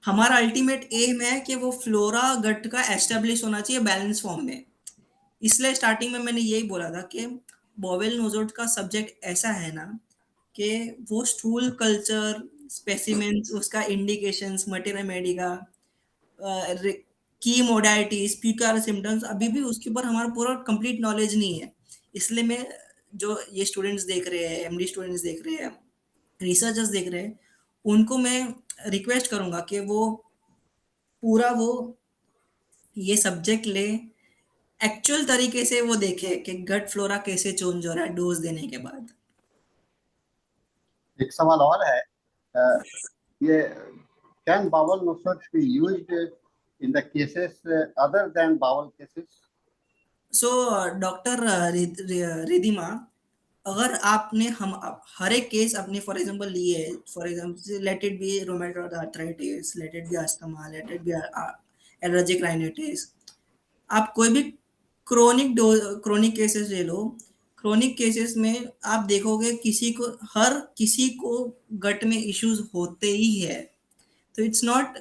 हमारा अल्टीमेट एम है कि वो फ्लोरा गट का एस्टेब्लिश होना चाहिए बैलेंस फॉर्म में। इसलिए स्टार्टिंग में मैंने यही बोला था कि बोवेल नोजोड का सब्जेक्ट ऐसा है ना कि वो स्टूल कल्चर स्पेसिमेंस, उसका इंडिकेशंस, मटेरियल मेडिका, की मोडालिटीज, पीक्यूआर सिम्टम्स, अभी भी उसके ऊपर हमारा पूरा कंप्लीट नॉलेज नहीं है। इसलिए मैं जो ये स्टूडेंट्स देख रहे हैं, एमडी स्टूडेंट्स देख रहे हैं, रिसर्चर्स देख रहे हैं, उनको मैं रिक्वेस्ट करूंगा कि वो पूरा वो ये सब्जेक्ट ले, एक्चुअल तरीके से वो देखे कि गट फ्लोरा कैसे चेंज हो रहा है डोज देने के बाद। एक सवाल और है, अ, ये can bowel nosodes be used in the cases other than bowel cases? So doctor Ridhima, अगर आपने हर एक केस अपने फॉर एग्जांपल लिए, for example let it be rheumatoid arthritis, let it be asthma, let it be allergic rhinitis, आप कोई भी chronic cases ले लो। क्रोनिक केसेस में आप देखोगे हर किसी को गट में इश्यूज होते ही है। तो इट्स नॉट,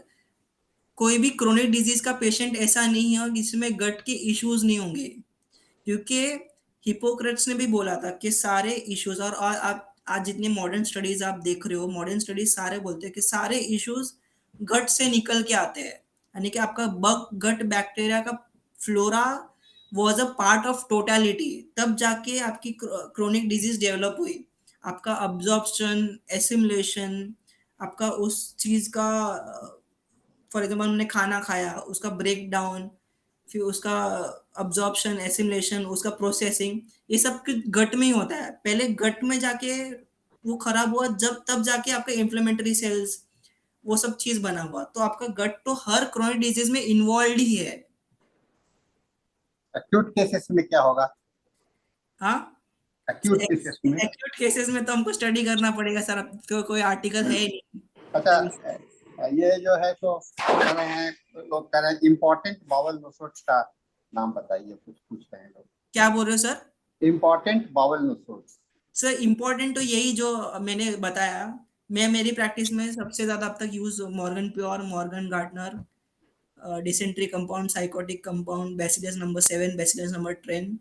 कोई भी क्रोनिक डिजीज का पेशेंट ऐसा नहीं है जिसमें गट के इश्यूज नहीं होंगे, क्योंकि हिपोक्रेट्स ने भी बोला था कि सारे इश्यूज, और आप आज जितने मॉडर्न स्टडीज आप देख रहे हो, मॉडर्न स्टडीज सारे बोलते हैं कि सारे इश्यूज गट से निकल के आते हैं, यानी कि आपका गट बैक्टीरिया का flora was a part of totality, तब जाके आपकी क्रोनिक डिजीज डेवलप हुई। आपका अब्जॉर्प्शन, एसिमुलेशन, आपका उस चीज का, फॉर एग्जाम्पल हमने खाना खाया उसका ब्रेक डाउन, फिर उसका अब्जॉर्प्शन, एसिमुलेशन, उसका प्रोसेसिंग, ये सब गट में ही होता है। पहले गट में जाके वो खराब हुआ, जब तब जाके आपका इन्फ्लेमेटरी सेल्स वो सब चीज बना हुआ, तो आपका गट तो हर क्रोनिक डिजीज में इन्वॉल्व ही है। एक्यूट केसेस में क्या होगा? हाँ, एक्यूट केसेस में? एक्यूट केसेस में तो हमको स्टडी करना पड़ेगा सर, अब तो कोई आर्टिकल है ही नहीं। अच्छा, ये जो है तो कह रहे हैं, लोग कह रहे हैं इम्पोर्टेंट बाउल नोसोड्स का नाम बताइए, कुछ पूछ रहे हैं लोग। क्या बोल रहे हो sir? Important bowel nosodes. Sir important तो यही जो मैंने बताया। मैं मेरी प्रैक्टिस में सबसे ज्यादा अब तक use Morgan pure, Morgan Gartner, dysentery compound, sycotic compound, bacillus number 7, bacillus number 10,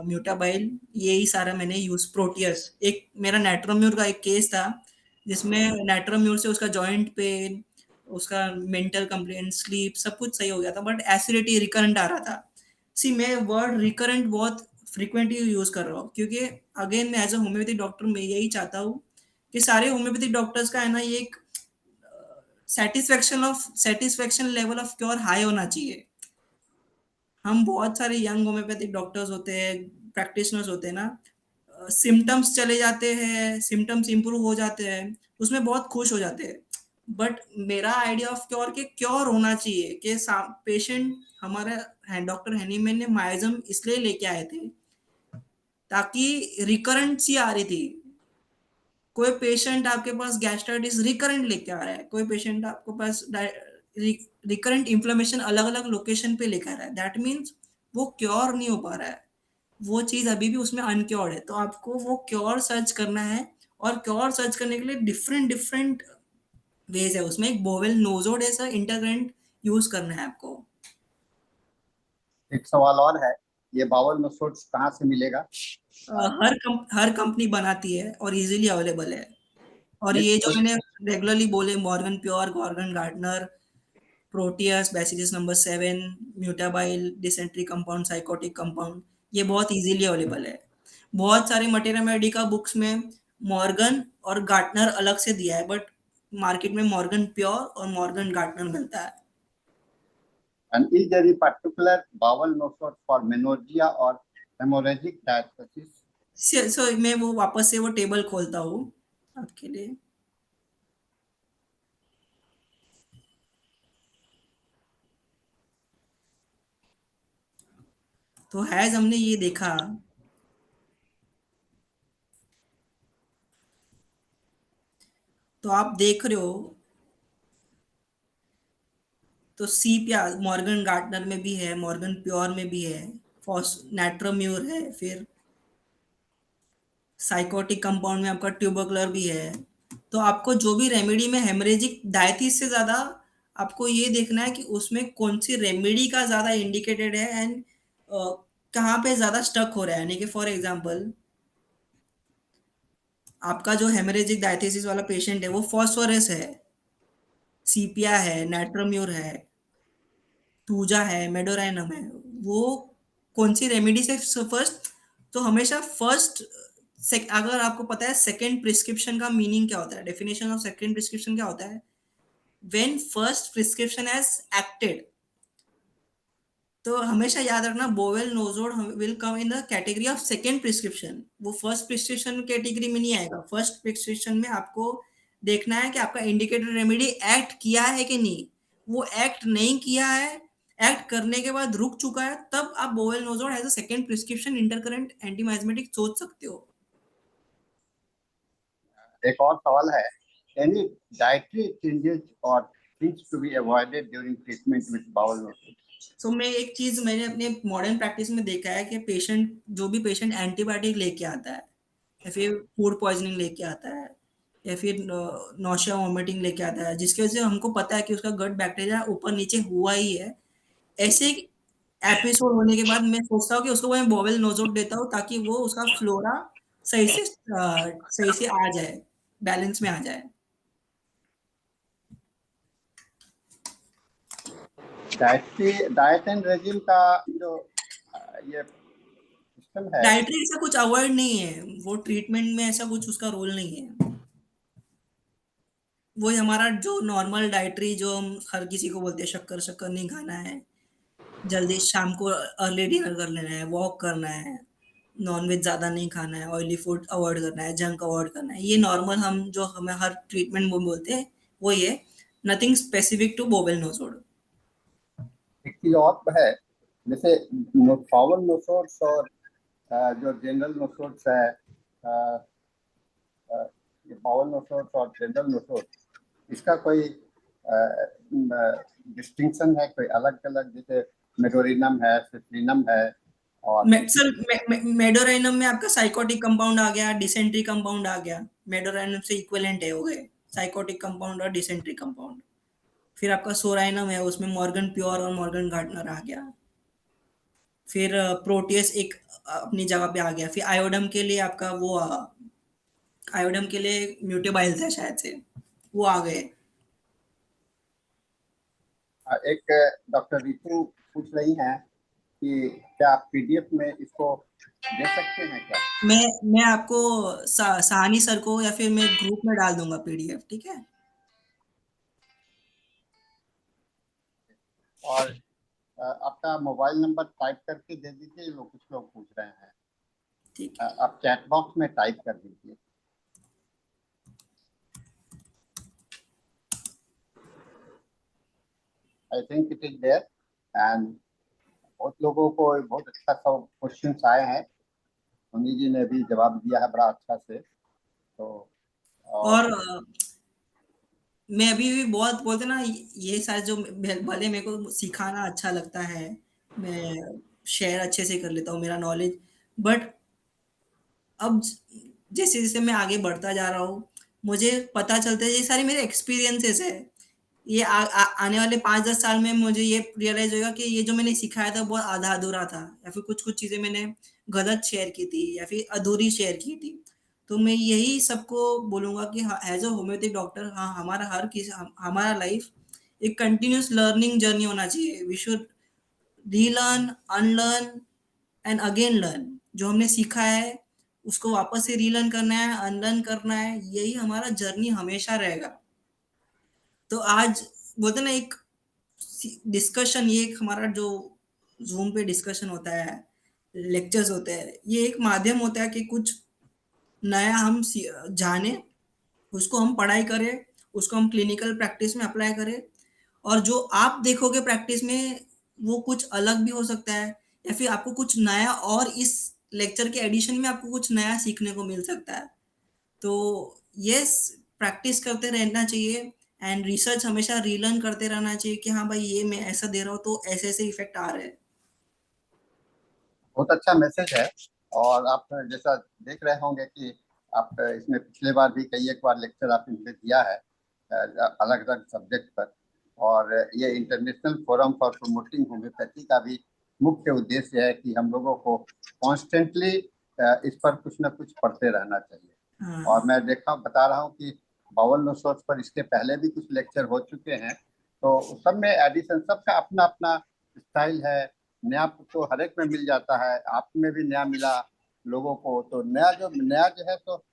म्यूटाबाइल, यही सारा मैंने यूज। प्रोटियस, एक मेरा नाइट्रोम्यूर का एक केस था जिसमें नाइट्रोम्यूर से उसका जॉइंट पेन, उसका मेंटल कंप्लेंट, स्लीप, सब कुछ सही हो गया था, बट एसिडिटी रिकरेंट आ रहा था। सी मैं वर्ड रिकरेंट बहुत फ्रीक्वेंटली यूज कर रहा हूँ, क्योंकि अगेन मैं एज अ होम्योपैथिक डॉक्टर मैं यही चाहता हूँ कि सारे होम्योपैथिक डॉक्टर्स का है ना, ये एक satisfaction level of cure high होना चाहिए। हम बहुत सारे यंग होम्योपैथिक डॉक्टर्स होते हैं, प्रैक्टिशनर्स होते हैं ना, सिम्टम्स चले जाते हैं, सिम्टम्स इंप्रूव हो जाते हैं, उसमें बहुत खुश हो जाते हैं। बट मेरा आइडिया ऑफ क्योर के क्योर होना चाहिए कि पेशेंट हमारे डॉक्टर हैनीमैन ने माइजम इसलिए लेके आए थे ताकि रिकरेंट सी आ रही थी। कोई पेशेंट आपके पास गैस्ट्राइटिस रिकरेंट लेके आ रहा है, कोई पेशेंट आपको पास रिकरेंट इन्फ्लेमेशन अलग अलग लोकेशन पे लेकर आ रहा है, दैट मीन्स वो क्योर नहीं हो पा रहा है, वो चीज अभी भी उसमें अनक्योर्ड है। तो आपको वो क्योर सर्च करना है, और क्योर सर्च करने के लिए डिफरेंट डिफरेंट वेज है। उसमें एक बोवेल नोजोड ऐसा इंटरग्रेंट यूज करना है आपको। एक सवाल और है, ये बाउल नोसोड्स कहाँ से मिलेगा? हर कंपनी बनाती है और इजीली अवेलेबल है। और नहीं, ये जो कोई मैंने रेगुलरली बोले, Morgan pure, Morgan Gaertner, proteus, bacillus number 7, mutabile, dysentery compound, sycotic compound, ये बहुत इजीली अवेलेबल है। बहुत सारे मटेरिया मेडिका बुक्स में मॉर्गन और गार्टनर अलग से दिया है, बट मार्केट में मॉर्गन प्योर और मॉर्गन गार्टनर मिलता है। and is there a particular bowel nosode for menorrhagia or hemorrhagic diastasis? सो मैं वो वापस से वो टेबल खोलता हूँ आपके लिए। तो हैज हमने ये देखा, तो आप देख रहे हो, तो सीपिया मॉर्गन गार्टनर में भी है, मॉर्गन प्योर में भी है, फॉस नाइट्रोम्यूर है, फिर साइकोटिक कंपाउंड में आपका ट्यूबरकुलर भी है। तो आपको जो भी रेमेडी में हेमरेजिक डायथिस से ज्यादा आपको ये देखना है कि उसमें कौन सी रेमेडी का ज्यादा इंडिकेटेड है, एंड कहाँ पे ज्यादा स्टक हो रहा है। यानी कि फॉर एग्जांपल, आपका जो हेमरेजिक डायथिसिस वाला पेशेंट है वो फॉस्फोरस है, सीपिया है, नाइट्रोम्यूर है, टूजा है, मेडोराइनम है, वो कौन सी रेमेडी से फर्स्ट। तो हमेशा फर्स्ट, अगर आपको पता है सेकंड प्रिस्क्रिप्शन का मीनिंग क्या होता है, डेफिनेशन ऑफ सेकंड प्रिस्क्रिप्शन क्या होता है, when first prescription has acted. तो हमेशा याद रखना, bowel nosode will come in the category of second prescription, वो फर्स्ट प्रिस्क्रिप्शन कैटेगरी में नहीं आएगा। फर्स्ट प्रिस्क्रिप्शन में आपको देखना है कि आपका इंडिकेटर रेमेडी एक्ट किया है कि नहीं। वो एक्ट नहीं किया है, एक्ट करने के बाद रुक चुका है, तब आप bowel nosode as a second prescription intercurrent antimiasmatic सोच सकते हो। एक और सवाल है, any dietary changes or things to be avoided during treatment with bowel nodules? सो मैं एक चीज मैंने अपने मॉडर्न प्रैक्टिस में देखा है कि पेशेंट, जो भी पेशेंट एंटीबायोटिक लेके आता है, या फिर फूड पॉइजनिंग लेके आता है, या फिर नौशिया वॉमिटिंग लेके आता है, जिसकी वजह से हमको पता है कि उसका गट बैक्टीरिया ऊपर नीचे हुआ ही है, ऐसे एपिसोड होने के बाद मैं सोचता हूँ कि उसको मैं बोवेल नोजोड देता हूँ ताकि वो उसका फ्लोरा सही से आ जाए, बैलेंस में आ जाए। डाइट एंड रेजिम का जो ये सिस्टम है, डाइटरी ऐसा कुछ अवॉइड नहीं है, वो ट्रीटमेंट में ऐसा कुछ उसका रोल नहीं है। वही हमारा जो नॉर्मल डाइटरी जो हम हर किसी को बोलते हैं, शक्कर शक्कर नहीं खाना है, जल्दी शाम को अर्ली डिनर कर लेना है, वॉक करना है, नॉनवेज ज़्यादा नहीं खाना है, ऑयली फूड अवॉइड करना है, जंक अवॉइड करना है, ये नॉर्मल हम जो हमें हर ट्रीटमेंट में बोलते हैं वो ये, nothing specific to bowel nosode. एक चीज और है, जैसे बाउल नोसोड्स और जो जनरल नोसोड्स है, ये बाउल नोसोड्स और जनरल नोसोड्स, इसका कोई डिस्टिंक्शन है, कोई अलग अलग, जैसे मेडोरिनम है, सिट्रिनम है और सर मेडोराइनम में आपका साइकोटिक कंपाउंड आ गया, डिसेंट्री कंपाउंड आ गया। मेडोराइनम से इक्विवेलेंट है, हो गए साइकोटिक कंपाउंड और डिसेंट्री कंपाउंड। फिर आपका सोराइनम है, उसमें मॉर्गन प्योर और मॉर्गन गार्डनर आ गया। फिर प्रोटियस एक अपनी जगह पे आ गया। फिर आयोडम के लिए आपका वो आयोडम के लिए म्यूटेबाइल था शायद से, वो आ गए। एक डॉक्टर रितु पूछ रही हैं कि क्या आप पीडीएफ में इसको दे सकते हैं क्या? मैं आपको सहानी सर को या फिर मैं ग्रुप में डाल दूंगा पीडीएफ, ठीक है। और आपका मोबाइल नंबर टाइप करके दे दीजिए, लोग कुछ लोग पूछ रहे हैं। ठीक है। आप चैट बॉक्स में टाइप कर दीजिए। I think it is there and बहुत लोगों को बहुत अच्छा सब क्वेश्चन आए हैं। मुनि जी ने भी जवाब दिया है बड़ा अच्छा से। तो और मैं अभी भी बहुत बोलते ना, ये सारे जो भले मेरे को सिखाना अच्छा लगता है, मैं शेयर अच्छे से कर लेता हूँ मेरा नॉलेज, बट अब जैसे जैसे मैं आगे बढ़ता जा रहा हूँ, मुझे पता चलता है ये सारे मेरे एक्सपीरियंसेस है। ये आने वाले 5-10 साल में मुझे ये रियलाइज होगा कि ये जो मैंने सिखाया था बहुत आधा अधूरा था, या फिर कुछ कुछ चीजें मैंने गलत शेयर की थी या फिर अधूरी शेयर की थी। तो मैं यही सबको बोलूंगा कि एज अ होम्योपैथिक डॉक्टर, हाँ, हमारा हमारा लाइफ एक कंटिन्यूस लर्निंग जर्नी होना चाहिए। We should relearn, unlearn and again learn. जो हमने सीखा है उसको वापस से रीलर्न करना है, अनलर्न करना है, यही हमारा जर्नी हमेशा रहेगा। तो आज बोलते ना, एक डिस्कशन, ये एक हमारा जो जूम पे डिस्कशन होता है, लेक्चर्स होते हैं, ये एक माध्यम होता है कि कुछ नया हम जाने, उसको हम पढ़ाई करें, उसको हम क्लिनिकल प्रैक्टिस में अप्लाई करें। और जो आप देखोगे प्रैक्टिस में, वो कुछ अलग भी हो सकता है, या फिर आपको कुछ नया और इस लेक्चर के एडिशन में आपको कुछ नया सीखने को मिल सकता है। तो यस, प्रैक्टिस करते रहना चाहिए एंड रिसर्च हमेशा रीलर्न करते रहना चाहिए कि हाँ भाई, ये मैं ऐसा दे रहा हूँ तो ऐसे ऐसे इफेक्ट आ रहे हैं। बहुत अच्छा मैसेज है। और आप जैसा देख रहे होंगे कि आप इसमें पिछले बार भी कई एक बार लेक्चर आपने मुझे दिया है अलग अलग सब्जेक्ट पर। और ये international forum for promoting homeopathy का भी मुख्य उद्देश्य है कि हम लोगों को कॉन्स्टेंटली इस पर कुछ ना कुछ पढ़ते रहना चाहिए। हाँ। और मैं बता रहा हूँ कि बावल नोट्स पर इसके पहले भी कुछ लेक्चर हो चुके हैं। तो सब में एडिशन, सबका अपना अपना स्टाइल है। नया तो हर एक में मिल जाता है, आप में भी नया मिला लोगों को। तो नया जो है, तो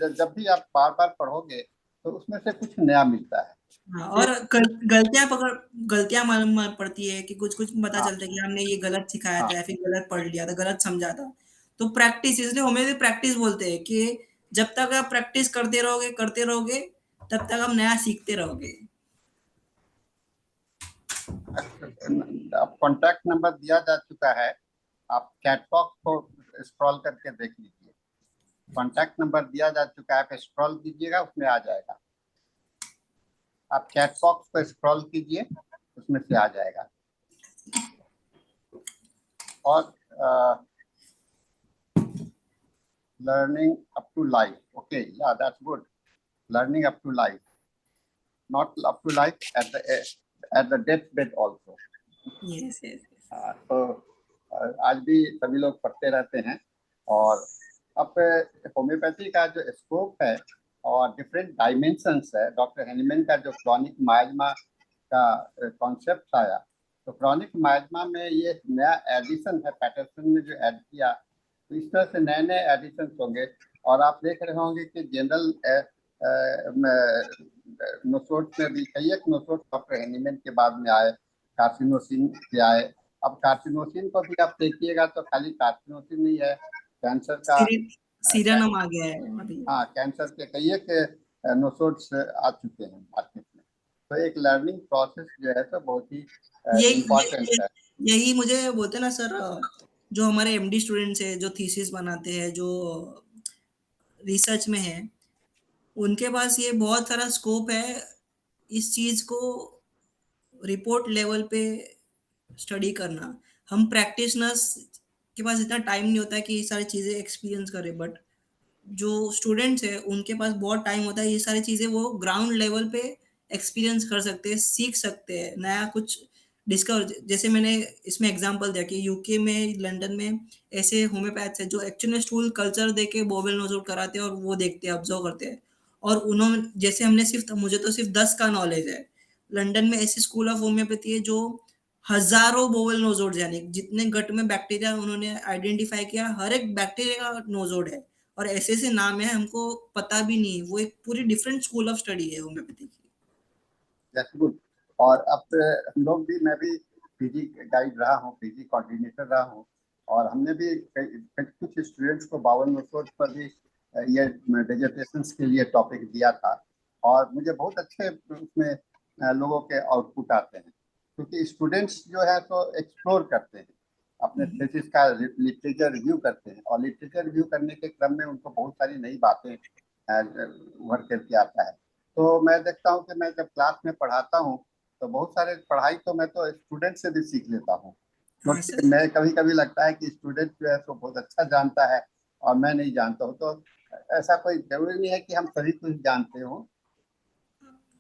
जब भी आप बार बार पढ़ोगे तो उसमें से कुछ नया मिलता है। हाँ, फिर और गलतियां मालूम पड़ती है कि कुछ कुछ पता हाँ, चलता है कि हमने ये गलत सिखाया था हाँ, या फिर गलत पढ़ लिया था, गलत समझा था। तो प्रैक्टिस, इसलिए हमें भी प्रैक्टिस बोलते हैं कि जब तक आप प्रैक्टिस करते रहोगे, तब तक आप नया सीखते रहोगे। अब कॉन्टैक्ट नंबर दिया जा चुका है। आप चैट बॉक्स को स्क्रॉल करके देख लीजिए। कॉन्टैक्ट नंबर दिया जा चुका है, आप स्क्रॉल कीजिएगा, उसमें आ जाएगा। आप चैट बॉक्स को स्क्रॉल कीजिए, उसमें से आ जाएगा। और learning up to life, okay, yeah, that's good. Learning up to life, not up to life at the deathbed also. Yes yes. तो आज भी सभी लोग पढ़ते रहते हैं। और अब होम्योपैथी का जो स्कोप है और डिफरेंट डायमेंशंस है, डॉक्टर हैनीमैन का जो क्रॉनिक मायजमा का कॉन्सेप्ट आया, तो क्रॉनिक मायजमा में ये नया एडिशन है, पैटरसन ने जो ऐड किया। तो इस तरह से नए नए एडिशन होंगे। और आप देख रहे होंगे कि जनरल नोसोट में भी कई एक नोसोट डॉक्टर हैनीमैन के बाद में आए, कार्सिनोसिन के आए। अब कार्सिनोसिन को भी आप देखिएगा तो खाली कार्सिनोसिन नहीं है, कैंसर का सीरनम आ गया है अभी। हाँ, कैंसर के कई एक नोसोड्स आ चुके हैं मार्केट में। तो एक लर्निंग प्रोसेस जो है तो बहुत ही ये इम्पोर्टेंट है। यही मुझे बोलते हैं ना सर, जो हमारे एमडी स्टूडेंट्स है, जो थीसिस बनाते हैं, जो रिसर्च में है, उनके पास ये बहुत सारा स्कोप है इस चीज को रिपोर्ट लेवल पे स्टडी करना, हम प्रैक्टिशनर्स के पास इतना टाइम नहीं होता है कि ये सारी चीजें एक्सपीरियंस करें, बट जो स्टूडेंट्स है उनके पास बहुत टाइम होता है, ये सारी चीजें वो ग्राउंड लेवल पे एक्सपीरियंस कर सकते हैं, सीख सकते हैं, नया कुछ डिस्कवर। जैसे मैंने इसमें एग्जांपल दिया कि यूके में, लंदन में ऐसे होम्योपैथ्स है जो एक्चुअली में स्टूल कल्चर देके बोवेल नोज कराते हैं और वो देखते हैं, ऑब्जर्व करते हैं। और उन्होंने, जैसे हमने सिर्फ, मुझे तो सिर्फ 10 का नॉलेज है, लंदन में ऐसी स्कूल ऑफ होम्योपैथी है जो हजारों बोवेल नोजोड, यानी जितने गट में बैक्टीरिया उन्होंने आइडेंटिफाई किया, हर एक बैक्टीरिया का नोजोड है, और ऐसे ऐसे नाम है हमको पता भी नहीं। वो एक पूरी डिफरेंट स्कूल ऑफ स्टडी है होम्योपैथी की। That's good. और अब हम लोग भी, मैं भी पीजी गाइड रहा हूँ, पीजी कोऑर्डिनेटर रहा हूँ, और हमने भी कुछ स्टूडेंट्स को 52 पर भी ये डिजर्टेशन के लिए टॉपिक दिया था, और मुझे बहुत अच्छे उसमें लोगों के आउटपुट आते हैं, क्योंकि स्टूडेंट्स जो है तो एक्सप्लोर करते हैं, अपने थीसिस का लिटरेचर रिव्यू करते हैं, और लिटरेचर रिव्यू करने के क्रम में उनको बहुत सारी नई बातें उभर करके आता है। तो मैं देखता हूँ कि मैं जब क्लास में पढ़ाता हूँ तो बहुत सारे पढ़ाई तो मैं तो स्टूडेंट से भी सीख लेता हूँ, हाँ क्योंकि सर। मैं कभी कभी लगता है कि स्टूडेंट जो है तो बहुत अच्छा जानता है और मैं नहीं जानता हूँ। तो ऐसा कोई जरूरी नहीं है कि हम सभी कुछ जानते हो,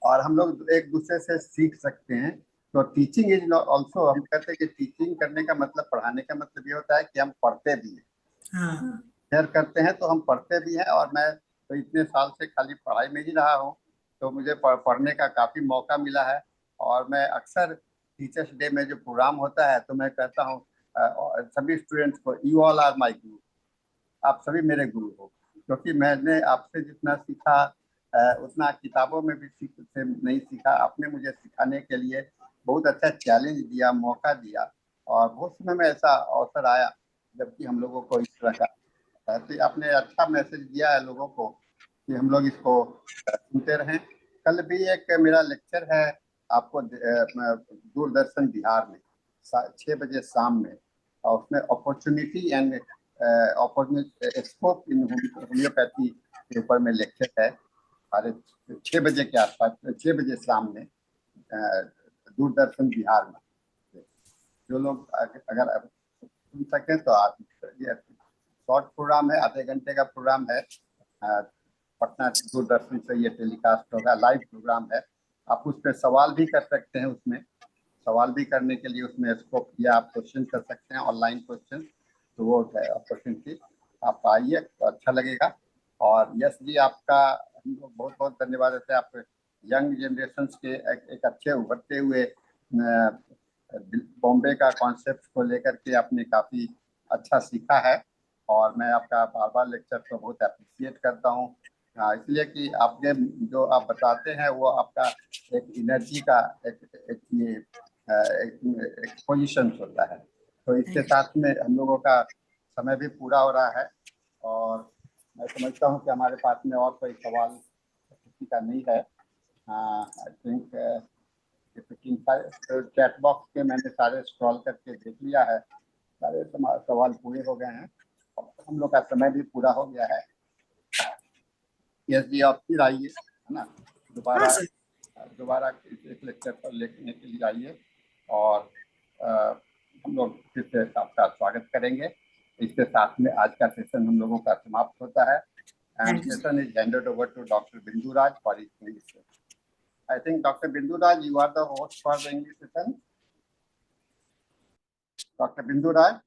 और हम लोग एक दूसरे से सीख सकते हैं। तो टीचिंग इज ऑल्सो, हम कहते हैं कि टीचिंग करने का मतलब, पढ़ाने का मतलब ये होता है कि हम पढ़ते भी हैं, हाँ शेयर करते हैं, तो हम पढ़ते भी हैं। और मैं तो इतने साल से खाली पढ़ाई में ही रहा हूँ, तो मुझे पढ़ने का काफ़ी मौका मिला है। और मैं अक्सर टीचर्स डे में जो प्रोग्राम होता है तो मैं कहता हूँ सभी स्टूडेंट्स को, यू ऑल आर माई गुरु, आप सभी मेरे गुरु हो, क्योंकि मैंने आपसे जितना सीखा उतना किताबों में भी से नहीं सीखा। आपने मुझे सिखाने के लिए बहुत अच्छा चैलेंज दिया, मौका दिया, और बहुत समय में ऐसा अवसर आया जबकि हम लोगों को इस तरह का तो आपने अच्छा मैसेज दिया है लोगों को कि हम लोग इसको सुनते रहें। कल भी एक मेरा लेक्चर है आपको दूरदर्शन बिहार में 6 बजे शाम में, और उसमें opportunity and opportunity scope in homeopathy के ऊपर में लेक्चर है, साढ़े 6 बजे के आसपास, 6 बजे शाम में दूरदर्शन बिहार में। जो लोग अगर सुन सकें तो आप, ये शॉर्ट प्रोग्राम है, आधे घंटे का प्रोग्राम है, पटना दूरदर्शन से ये टेलीकास्ट होगा, लाइव प्रोग्राम है। आप उस पर सवाल भी कर सकते हैं, उसमें सवाल भी करने के लिए उसमें स्कोप किया, आप क्वेश्चन कर सकते हैं, ऑनलाइन क्वेश्चन, तो वो है अपॉर्चुनिटी। आप आइए तो अच्छा लगेगा। और यश जी, आपका हम लोग बहुत बहुत धन्यवाद देते हैं। आप यंग जनरेशन के एक अच्छे उभरते हुए बॉम्बे का कॉन्सेप्ट को लेकर के आपने काफ़ी अच्छा सीखा है, और मैं आपका बार बार लेक्चर को बहुत अप्रिशिएट करता हूँ, इसलिए कि आपने जो आप बताते हैं वो आपका एक एनर्जी का एक ये एक पोजिशन होता है। तो इसके थैंक साथ में हम लोगों का समय भी पूरा हो रहा है, और मैं समझता हूँ कि हमारे पास में और कोई सवाल किसी का नहीं है। आई थिंक चैट बॉक्स के मैंने सारे स्क्रॉल करके देख लिया है, सारे सवाल पूरे हो गए हैं, और हम लोग का समय भी पूरा हो गया है। यस जी, आप फिर आइए, है ना, हाँ दोबारा सर। दोबारा इस लेक्चर पर लेने के लिए आइए, और हम लोग फिर से आपका स्वागत करेंगे। इसके साथ में आज का सेशन हम लोगों का समाप्त होता है, and thank you sir. Session is handed over to doctor Bindu Raj for his English. I think doctor Bindu Raj, you are the host for the English session. Doctor Bindu Raj.